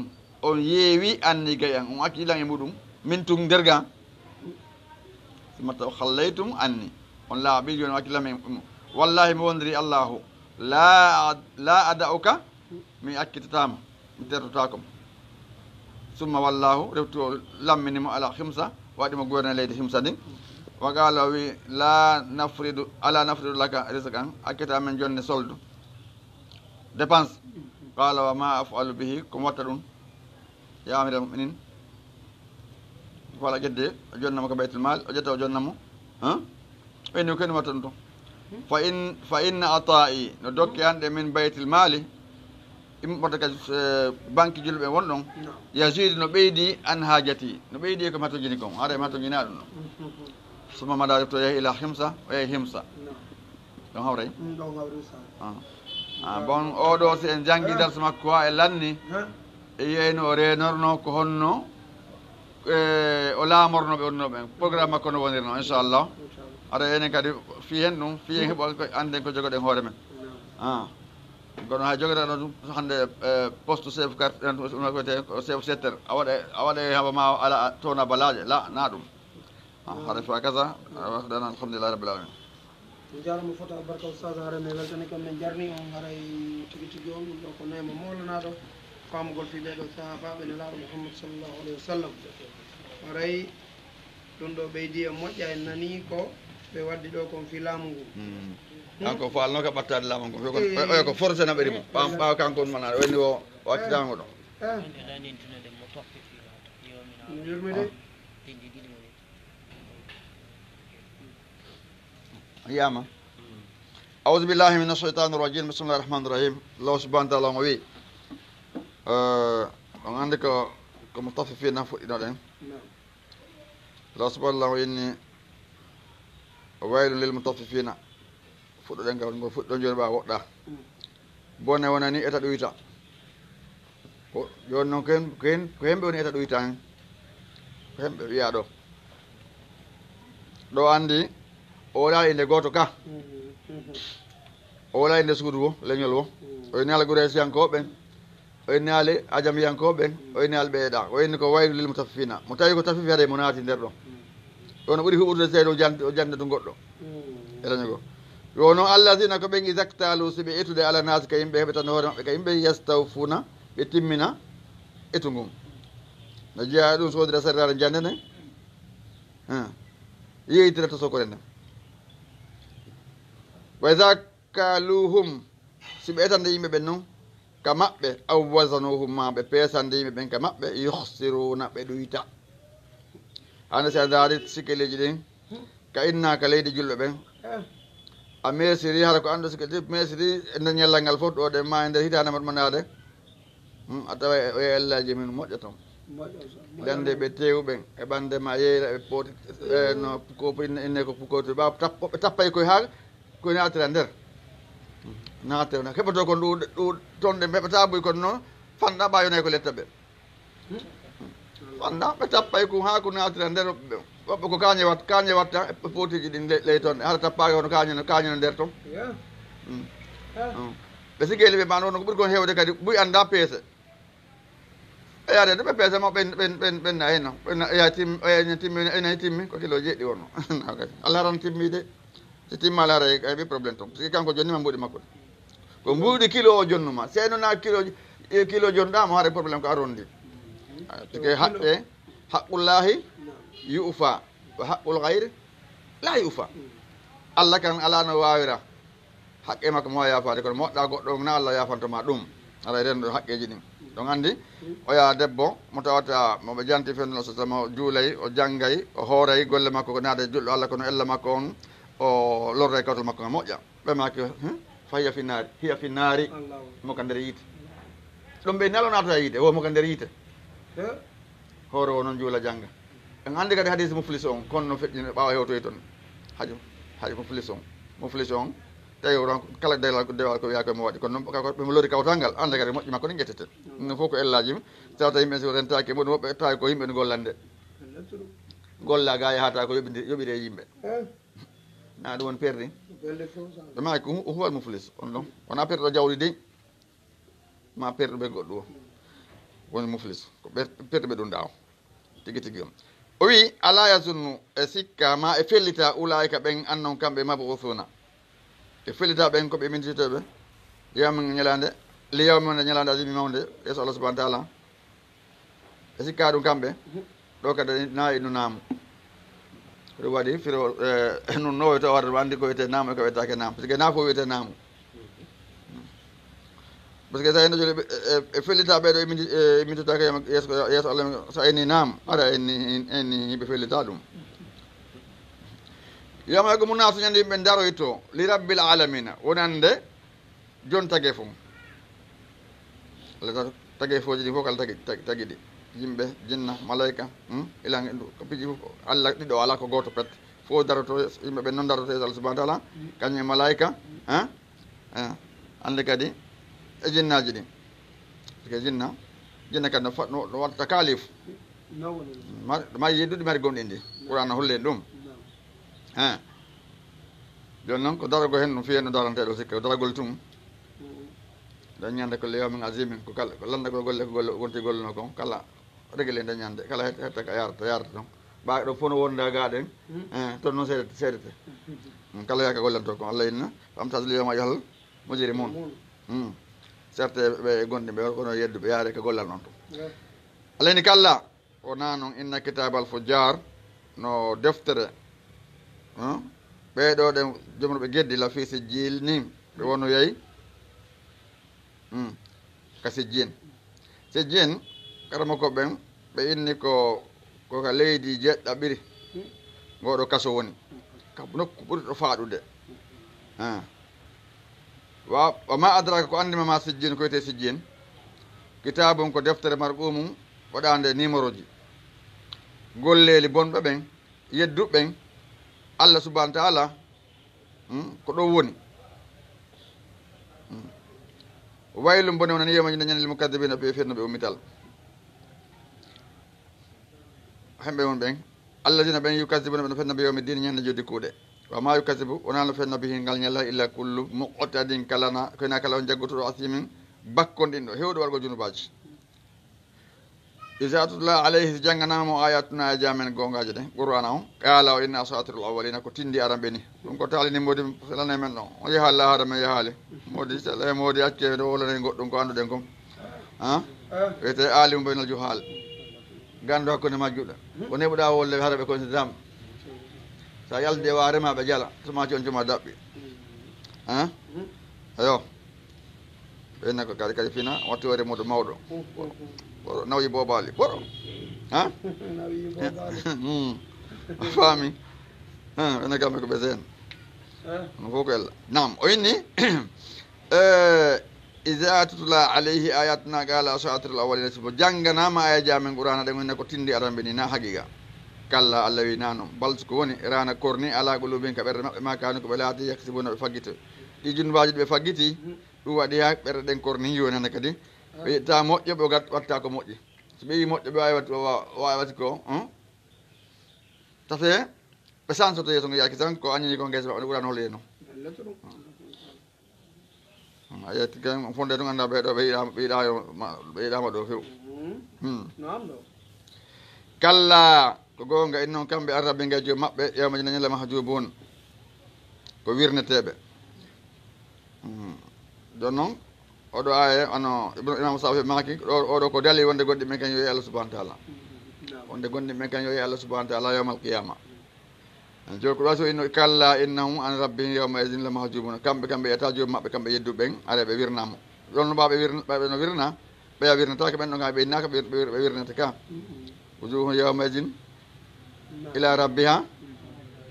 on yeewi anni gay an on akkilan e muɗum min tun derga summa taw hallaytum anni on laaɓi joni akkilan wallahi mi wondiri allahu la ada'uka mi akkitatama mi tertotakom summa wallahu reftu o lamminimo ala himsa waɗimo gouverneur leydi himsa ndin wagala wi ala nafridu laka risqan akkita men jonne soldu dépense qala wa ma afalu bihi komi watta ɗum ya amiral muminin wala ƴedde o jonnamo ko baytul mal o ƴetta o jonnamo ɓenni keni watta ɗum to fa inna ata'i no dokke hande min baytul mali immota kadi banque julɓe wonɗon yajide no ɓeydi an hajati no ɓeydi ko matojini kon haɗa matojina ɗum ɗo suma maɗa refto yeehi ila himsa o yeehi himsa ɗon hawray bon oɗo si en janggi darso makko ha e lanni e yeyno o renorno ko honno o laamornoɓe onnoɓe programme makko no wonirno inchallah aɗa enen kadi fi hen ɗum fi hen heeɓo anden ko jogoɗen hoore men kono ha jogoɗaɗo ɗum hande poste chef carte koyte chef secteur a waɗa haɓa ma ala towna balaje la na ɗum haɗa fa kasa waɗana alhamdulillah rabbil alamin mi jarama fota barka Oustaz hare mi weltani kam min jarni on haray tigi tigi on ɗum ɗo ko nema molanaɗo famugol fi ɓeɗo sahabaɓe nelaɗo Muhammad sallllahu alayhi wa sallam haray ɗum ɗo ɓeydi e moƴƴa en nani ko ɓe waddi ɗo kon fi laamu ngu kanko fo alno ka ɓattade laamu ngu oyo ko forcé na ɓeɗimo ɓawa kanko on manaɗo wenni o waccitama ɗo yurmide yama أعوذ بالله من الشيطان الرجيم بسم الله الرحمن الرحيم الله سبحانه وتعالى وي عندك كمطففين فوقنا لين الله سبحانه الله إني ويل للمطففين فوقنا لين فوقنا جل بقى وقتا بونه وناني إتا دويتا يون نكين كين بونه إتا دويتا كين بيا دو عندي ola inde goto ka ola inde suudu wo leñol wo o naala gure siyankoɓe o naale ajamiyankoɓe o naal ɓeeɗa o inni ko waylu lil mutaffifina mo tawi ko tafifi haade mo naati nder ɗon ɗon ɓuuri huɓurde seeɗa o jande to goɗɗo elañogo yo noon allahina ko ɓen isactalu si ɓe etude ala naasi ka yimɓe heɓe tan hoore maɓɓe ka yimɓe yastawfuna ɓe timmina etu ngun no jeeya ɗum sodira sarrare jande nden yeytira to sokore nden wa iza kaluhum si ɓe etande yimɓe ɓen noon ka maɓɓe aw wasanuhum ma ɓe peesande yimɓe ɓen ka maɓɓe yuhsiruna ɓe ɗoyta hande si a daari sikkeleji ɗin ka innaka leydi julɓe ɓen a mesiri hara ko andu sikkel mesiri e nder ñellal ngal fof ɗo ɗe ma e nder hitande maɗ monade a tawa o yellaji min moƴƴa ton lande ɓe tewɓen e ɓande ma yeyra ɓe pooti no ko inne ko pukoti ɓa ɓe tappay koye haal koye natira nder natira heɓato kon ɗu toon ɗe heɓata boy kono noon fanɗa ɓa yonay ko letta ɓe fanɗa ɓe tappay ko ha ko natira nder woɓɓe ko kañe watta e potiji ɗin ley toon hara tappaka kono kañe no nder toon ɓe sigeli ɓe ma noon ko ɓuuri kon hewde kadi ɓuy anda peese yaade ɗo ɓe peesa ma ɓen nayino ya timmi ena timmi ko kilo jeeɗɗi wonno allah ran timmide so timma ala ara ɓi probléme ton parce que kanko jonni ma mbuuɗi makko ko mbuuɗi kilo o jonnuma seyno na kilo jonɗama haare probléme ko arondi parce que haqqe haqqullahi yuufa wa haqqul gayre la yuufa allah kan ala no wawira haqqe makko mo yafade kono moɗɗa goɗɗo na allah yafantoma ɗum ala renɗo haqqeji ɗin ɗon andi o yaa debbo mo tawata moɓe janti fenno so tama juulay o janggay o hooray golle makko ko naade julɗo allah kono ella makko on o lorray kawtal makko ga moƴƴa ɓemaki fa hiya fi naari moka nder yiite ɗum ɓe nalo natata yiite o moka nder yiite hoore o noon juula jangga en andi kadi hadis muflis on kono no feƴƴine ɓawa hewtoyi toon haji muflis on tawi ron kala dewal ko wiya koye mo waɗi kono ɓe lori kawtal ngal anda kadi moƴƴi makko ɗi ƴettete ɗum fof ko ellaji tawata yimɓe so rentaki muɗum woɓɓe tawi ko yimɓe no gollande golla ga yahata ko yoɓire yimɓe na ɗum won perdi ɗumaki ko huwal muflis on ɗon wona perɗo jawdi de ma perɗo ɓe goɗɗo o woni muflis ko perɗo ɓe ɗum daw tigui tigui on o wi ala yasunnu e sikka ma e fellita ulaika ɓen annon kamɓe mabusuna e fellita ɓen koɓe mintitoɓe yiyam ñalande liyawmde ñalande azimi mawde yeeso allah subahana taala e sikka ɗum kamɓe ɗo kadi na inu naamu ɗum waɗi firo nun nowoy to warde andi ko wiyete naamu e ko wiyetake naamu par ce que na fof wiyete naamu par ce que sa eno joli e fellita ɓeɗo e mintitake yeeso allah so eni naamu ara eni hiɓe fellita ɗum yama ko munasu ñande yimɓe daroy to li rabbil alamina wonande jon tagui fo allah tagui foji ɗi fof kala tagui ɗi yimɓe jinna malayka ilan ko piji fof allah ɗiɗo ala ko goto pet fof daroto yimɓe ɓe noon daroto yeeso allah subahana taala kañum e malayka ande kadi e jinnaji ɗin parce que jinna kadi no watta kalif ma yiɗuɗi mari gomɗi ndi ɓurano holle ɗum joni noon ko darago hen no fiyen no daranteɗo sikka ko daragol tum daññande ko leyamin asimin ko kala ko landagol golle ko golle wonti golluno kon kala réglé daññande kala hetta ko yarata toon ɓawi ɗo fof no wonda gaɗen toon noon seedete kala yaka gollanto kon allah inna famtade liyoma yahal mojiri moon certes ɓe gonɗi ɓe kono yedduɓe yaare ko gollal noon to alayni kalla wona noon inna kitabal fo jar no deftere ɓeɗo ɗen jomruɓe geddi la fi sijjil ni ɓe wonu yeyi ka sijjin karama ko ɓen ɓe inni koka leydi jeɗɗaɓiri ngoɗo kaso woni ka nokku ɓuri ɗo faɗude wa ma adraka ko andima ma sijjin ko wiyete sijjin kitabum ko deftere marɓumum waɗande numéro ji golleli bonɓe ɓen yedduɓen allah subahana taala ko ɗo woni waylum bone wonani yiyamañide ñanel mukadibina ɓe fennoɓe ummital hemɓe won ɓen allahina ɓen yukasibuna ɓe no fenna ɓe yawmi dine ñande joddi kuuɗe wama yukasibu wona no fenna bihi ngal ñalla illa kullu muqtadin kalana koyna kala on jaggotoɗo asimin bakkon ɗin ɗo hewɗo wargo junubaji isa tutla alayhi so jangganama ayatuna e jamen gongaji ɗe qur'ana o qala o inna asatirul awalina ko tindi aran ɓeni ɗum ko talini modi selane men ɗon o yaha lahara men yahali modi sele modi acce ɗo wolane goɗɗum ko anduɗen kom wiyete alimu baynal juhal gandu hakkude majjuɗo ko neɓuɗa wolle hara ɓe considéram sa yaldi e warema ɓe jala soma concuma daɓɓi ayo ɓenne ko kadi fina wattiwore muɗum mawɗo ɓoro nawyi bobali ɓoro a faami ene kamɓe ko ɓe sen no fof ko ella nam o inni isa tutula alayhi ayatuna qala asatirul awalina somo jangganama aya jamen qur'ana ɗen wonne ko tindi aranɓe ni na haqiqa kalla allah wi na noon balso ko woni rana korni ala qulubin ka ɓerɗe maɓɓe ma kanu koɓe laati yaksibuna ɓe faggito ɗi junnubaji ɗi ɓe faggiti ɗum waɗi ha ɓerɗe ɗen korni yoni hande kadi ɓe yetta moƴƴo ɓe watta ko moƴƴi so ɓe yi moƴƴo ɓe wawi wati ko tafe ɓe sansoto yeeso ngo yaki tan ko añini ko guesa maɓɓe ɓurano holle no a yetti kan fonde to ganduɗa ɓeɗo ɓe yiɗama ɗo few kalla ko gonga innon kamɓe arraɓe ngajo maɓɓe yawma ñalla mahjubun ko wirneteɓe don noon oɗo aya ano imam safi maki oɗo ko dali wonde goɗɗi men kan yo Allah subhanahu wa ta'ala wonde goɗɗi men kan yo Allah subhanahu wa ta'ala yawmal qiyamah joni ko ɗo inno kalla innahum an rabbihim yawma idin la mahjubun kamɓe eta jomum maɓɓe kamɓe yedduɓe ɓen ara ɓe wirnama ɗon no ɓaɓe no wirna ɓeya wirnataka ɓen ɗo ga ɓe innaka ɓe wirnata ka wujuhun yawma idin ila rabbiha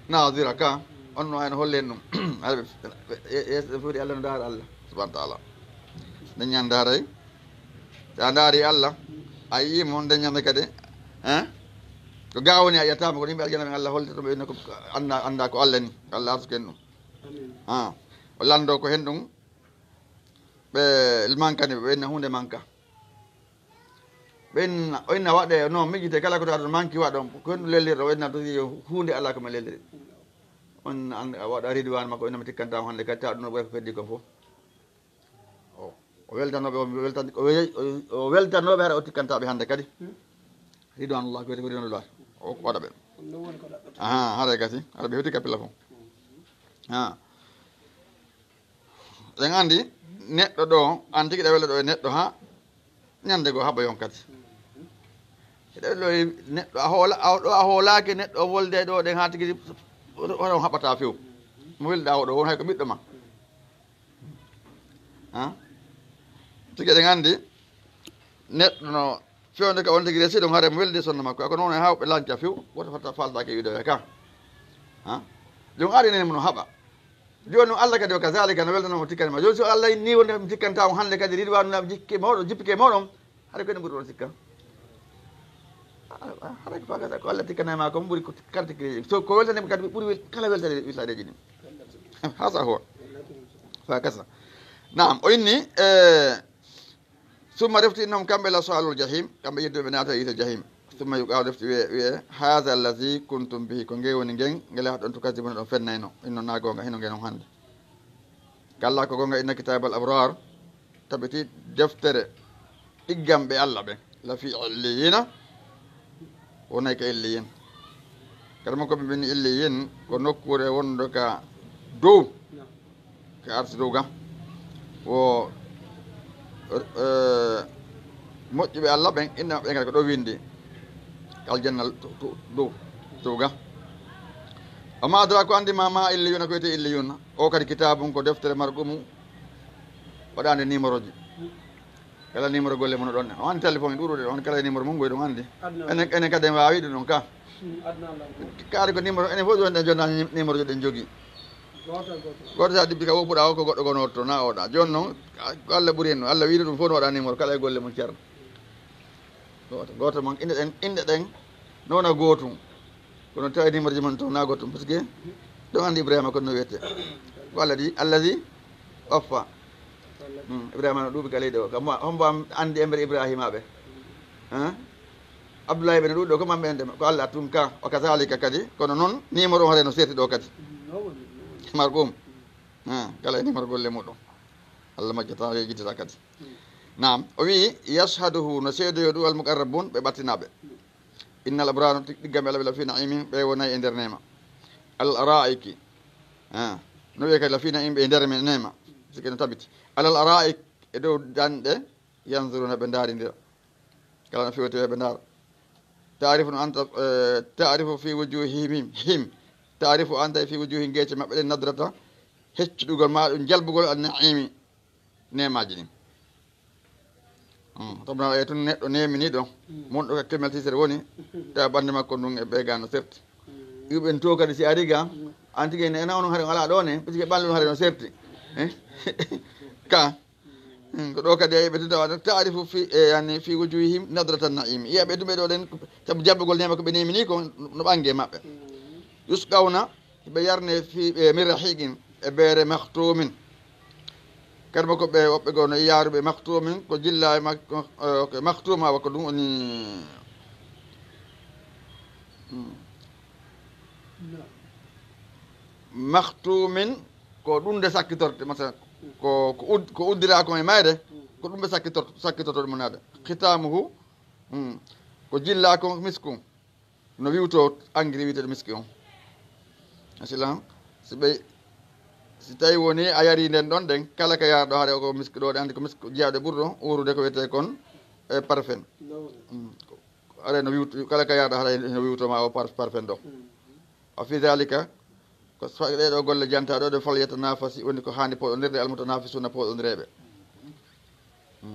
nadira ka on no hayno hollen ɗum aɗa ɓe foti Allah no daara Allah subhanahu wa ta'ala dañan daaray sa daari Allah a yiyimo on dañande kadi ko gawoni a ƴettama kono yimɓe aljana ɓen Allah hollita ɗum ɓe ko anda ko Allah ni Allah arsuken ɗum o lando ko hen ɗum ɓe mankani ɓe ɓenna hunde manka ɓenna o inna waɗe non miƴite kala ko to aɗa manki waɗon ko hen ɗum lellirɗo o inna tosi hunde Allah ko ma lelliri on waɗa ridwan makko o innama tikkantama hande kadi ta ɗum no ɓoy ko heddi ko fof o weltanoɓe o weltanoɓe haɗa o tikkantaɓe hande kadi ridwanullah ko wiyete ko ridwanullah o waɗa ɓe haɗa gasi haɗa ɓe hew tikka pilla fof ɗen andi neɗɗo ɗo an tigui ɗa wella ɗo e neɗɗo ha ñande goo haɓa yon kadi eɗa wello e neɗɗo a hoolaki neɗɗo o wolde ɗo ɗen ha tigui oɗon haɓata few mo welɗa oɗo won hay ko ɓiɗɗo ma tigi eɗen andi neɗɗo no fewde ka on tigui resi ɗon haare mo welde sonno makko ako noon e hawɓe lanca few woto fatta faldake wiɗoya ka joni ari nene mono haɓa joni Allah kadi o kazalika no weldanoma tikkani ma joni so Allah ni wonde mi tikkantama hande kadi ridwanunaɓe jikke mawɗo jippike mawɗon haɗa koyne ɓuuri on sikka haɗa ko fagata ko Allah tikkanayma ko ɓuuri kala tikkiri so ko weltanima kadi ɓuuri kala weltade wisadeji ɗi hasa ho fa kasa naam o inni summa refti innahum kamɓe la soalul jahim kamɓe yedduɓe naata yiite jahim summa yuqaw defti wiye hada allazi kuntum bihi ko ngewoni ngen ngele haɗon to kasibone ɗon fennayno inno nagonga hino ngenon hannde kalla ko gonga inna kitabal abrar tabiti deftere ɗiggamɓe Allah ɓe la fi illiyina wonay ka illiyin kadi mon koɓe mbini illiyin ko nokkure wonɗo ka dow ka arsi dow ga wo moƴƴuɓe Allah ɓen inna ɓe kadi ko ɗo windi aljanna dow ga amma adra ko andi ma illiyuna ko wiyete illiyuna o kadi kitabum ko deftere marɗumu waɗande numéro ji kala numéro golle mono ɗon o andi téléphone ɗuɗuɗe on kala numéro mum goy ɗum andi enen kadi en wawi ɗum ɗon ka kaari ko numéro enen fof ɗon jonna numéro ji ɗen jogui goto sa dibbi ka woɓɓuɗa o ko goɗɗo gonotto na oɗa joni noon ko Allah ɓuuri hen no Allah wiide ɗum fof no waɗa numéro kala e golle mum ceerno goto mon inde ɗen nowna gootum kono tawi numéro ji mon to na gotum par ce que ɗon andi Ibrahima kono no wiyete ko alladi offa Ibrahima no ɗuuɓi ka leydi o kam hombo andi embere Ibrahima ɓe Abdoulaye ɓe no ɗuuɗi ɗo ko mamɓe en ɗeme ko Allah tum ka o kazalika kadi kono noon numéro o hare no serti ɗo kadi margum kala e numéro golle muɗum Allah majjata yejitata kadi naam o wi yashaduhu no seedoyo ɗum almuqarrabun ɓe ɓattinaɓe innal abrara ɗiggamɓe Allah ɓe lafi naimin ɓe wonayi e nder nema al araiki no wiye kadi lafi naim ɓe e nder men nema sike no tabiti alal araik e dow danɗe yanzuruna ɓe daaridira kala no fewte ɓe daara taarifu no anta taarifu fi wujuhihim taarifu anta fi wujuhi geece maɓɓe ɗen nadrata heccuɗugol ma ɗum jalbugol an naimi nemaji ɗin tomna e tun neɗɗo nemini ɗon monɗo ka kemel tisere woni tawa ɓande makko ndun e ɓeygano serti yuɓen to kadi si ari ga an tigui ena onon haade ala ɗon e puisque ɓalɗe ɗum haade no serti ka ko ɗo kadi ɓe tudawa taarifu fi yani fi wujuhihim nadratan naimi yiyaɓe ɗum ɓeɗo ɗen saabu jalbugol nema ko ɓe nemini ko no ɓangue maɓɓe yusqawna ɓe yarne fi min rahiqin e beere mahtumin kadi ma ko ɓe woɓɓe goo no yaaruɓe mahtumin ko jilla e makko mahtum awa ko ɗum woni mahtumin ko ɗum nde sakkitorte masalan ko uddira kon e mayde ko ɗum ɓe sakkitorto ɗum nade khitamuhu ko jilla ko misku no wiwto engrais wiiteɗo miski on asilan si tawi woni a yari nden ɗon ɗen kala ka yaraɗo haade ko miski ɗo ɗe andi ko miski jeyaɗo ɓurɗo urude ko wiyete kon parfum aɗa no wiwto kala ka yaraɗo haɗa no wiwtoma o parfum ɗo o fi dalika ko ɗeɗo golle jantaɗo ɗe fal yetanafasi woni ko handi poɗodirde almutanafisuna poɗodireɓe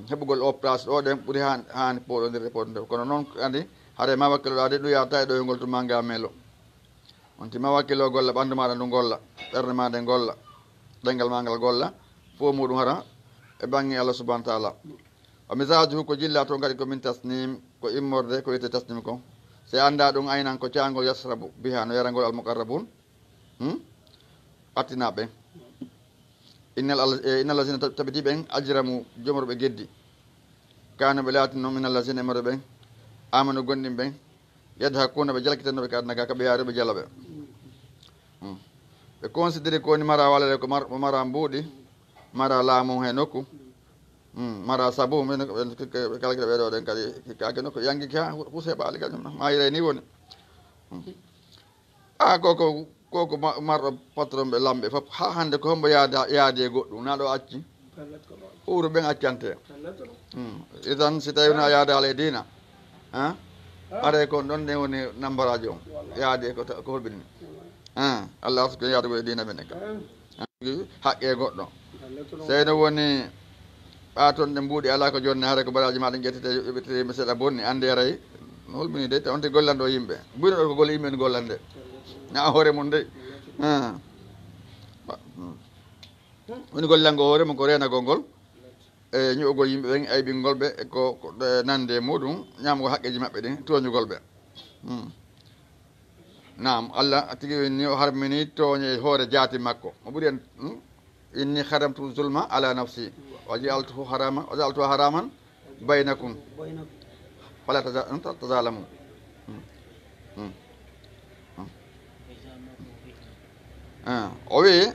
heɓugol o place ɗo ɗen ɓuuri hani poɗodirde kono noon andi haade ma wakkilo ɗo ade ɗum yata e ɗo e ngol to manga melo on tima wakkilo golla ɓandu maɗa ndu golla ɓerde ma nde golla ɗengal ma ngal golla fo muɗum hara e banggue Allah subahana taala o misaju ko jilla to kadi komin tasnim ko immorde ko wiyete tasnim ko si anda ɗum aynan ko cangol yasrabu biha no yarangol almuqarrabun attinaɓe innal lazina tabiti ɓen ajramu jomorɓe geddi kanoɓe latino min allazina emore ɓen amanu gonɗin ɓen yadhakuna ɓe jalkitannoɓe ka adnaga kaɓe yaariɓe jalaɓe ɓe considéré ko woni mara walade ko mara mbuuɗi mara laamu he nokku mara sabu ɓe kalkita ɓeɗo ɗen kadi kake nokku yanggiki ha huuse ɓaali kañum ma yire ni woni koko marɗo patron ɓe lamɓe fof ha hande ko hombo yaadi e goɗɗum naɗo acci ɓuuru ɓen accante itan si tawi no yaade haala e diina are kon ɗon nde woni nambaraji on yaadi ko holɓini Allah arsuko yaade ko e diina ɓene ka haqqe goɗɗo seyno woni ɓa toon ɗe mbuuɗi ala ko jonni haade ko baraji maɗa ƴettete yoɓetirima seeɗa bonni ande aray no holɓini de tawonte gollanɗo yimɓe mbino ɗo ko golle yimɓe ne gollande a hoore mum de woni gollango hoore mum ko renagol ngol e ñuɓogol yimɓe ɓen aybingol ɓe ko nande muɗum ñamgo haqqeji maɓɓe ɗin toñugol ɓe nam Allah tigi ni o harmini tooñe hoore jaati makko o ɓuuri en inni haramtu zulma ala nafsi wa ja'altuhu haraman baynakum fala tazalamu o wi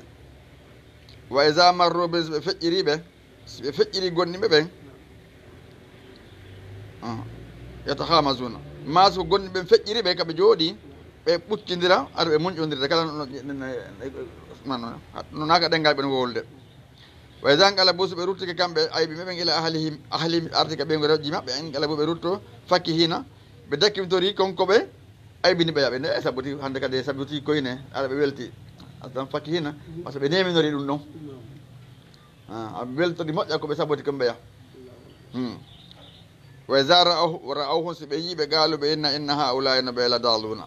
wa isa marru ɓe ɓe feƴƴiriɓe ɓe feƴƴiri gonɗinɓe ɓen yatahamasuna maso gonɗinɓe feƴƴiriɓe kaɓe jooɗi ɓe ɓuccidira aɗa ɓe muñƴodirde kala no naka ɗengal ɓen wowlude wa isa ngala bo so ɓe ruttike kamɓe ayɓe meɓen ila ahlihim artika ɓe goreji maɓɓe en ngala bo ɓe rutto fakki hina ɓe dakkitori konkoɓe aybini ɓe yaɓe nde sabuti hande kadi sabuti koyne aɗa ɓe welti tan fakki hina par ce que ɓe neminori ɗum ɗon aɓe weltori moƴƴa koɓe saboti ko mbeya wa isa ra'awhum so ɓe yiiɓe gaaluɓe inna haulai no ɓe la daluna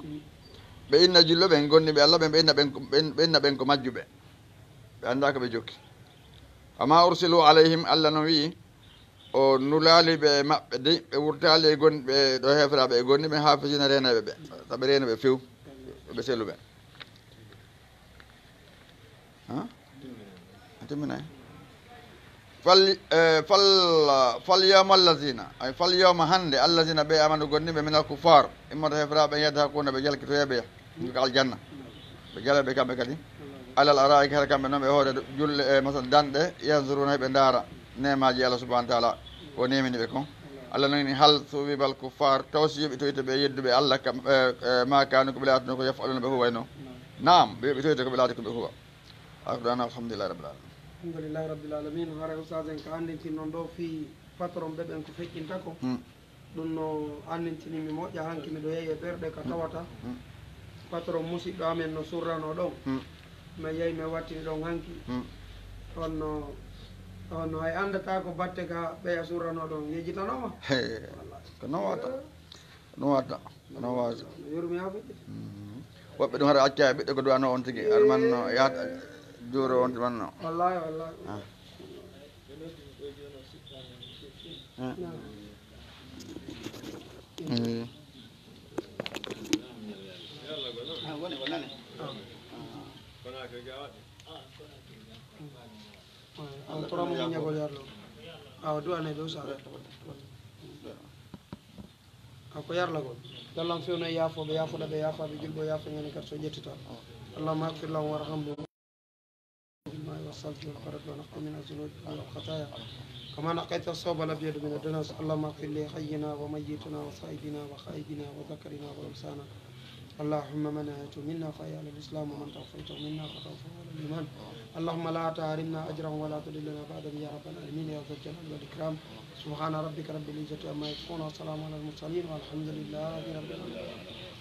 ɓe inna jullo ɓen gonniɓe Allah ɓen ɓe inna ɓen ko majjuɓe ɓe anda ko ɓe jokki ama ursilu alayhim Allah no wi o nulaaliɓe maɓɓe de ɓe wurtali e gonɓe ɗo hefraɓe e gonniɓe hafisina renaɓe ɓe saɓe renaɓe few ɓe selluɓe timminay fal yawma allazina ay fal yawma hande allazina ɓe amanu gonniɓe minal kuffar immata hefraɓe yadhakuna ɓe jalkitoyeɓe ko aljanna ɓe jalaɓe kamɓe kadi alal araiki hara kamɓe noon ɓe hoore julle e masal danɗe yanzuruna heɓe ndaara nemaji Allah subahana taala o nemini ɓe kon Allah noni hal so wibal kuffar taw si yoɓi toyta ɓe yedduɓe Allah kam ma kanu ko ɓe laatino ko yafaluna ɓe huwa no naam ɓe yoɓi toyta ko ɓe laati ko ɓe huwa akdana alhamdulillahi rabbil alamin alhamdulillahi rabbil alamin hara ustaz en ko andintin noon ɗo fi patron ɓe ɓen ko feƴƴinta ko ɗum no andintinimi moƴƴa hanki miɗo yeeyi e ɓerɗe ka tawata patron musidɗo amen no surrano ɗon mi yeeyi mi wattini ɗon hanki on no hay andata ko batte ka ɓeya surrano ɗon yejjitanoma ko non watta no wata yurmi ha feƴƴi woɓɓe ɗum haɗa acca e ɓiɗɗo ko duwano on tigui aɗa manno yahata juuro on manno wallahi Anturamu ñagol yarlo awa duwane ɓe usa ako yarlagol dallam fewno e yaafoɓe yaafoɗa ɓe yaafaɓe julɓe yaafa ñani kadi so ƴettita allahumma agfir lahum warhamhum الثلج والبرد ونقي من الذنوب والخطايا كما نقيت الثوب الأبيض من الدنس اللهم اغفر لحينا وميتنا وصائدنا وخائبنا وذكرنا وأنثانا اللهم من أحييته منا فأحيه على الإسلام ومن توفيته منا فتوفه على الإيمان اللهم لا تحرمنا أجرا ولا تضلنا بعده يا رب العالمين يا ذا الجلال والإكرام سبحان ربك رب العزة عما يصفون وسلام على المرسلين والحمد لله رب العالمين.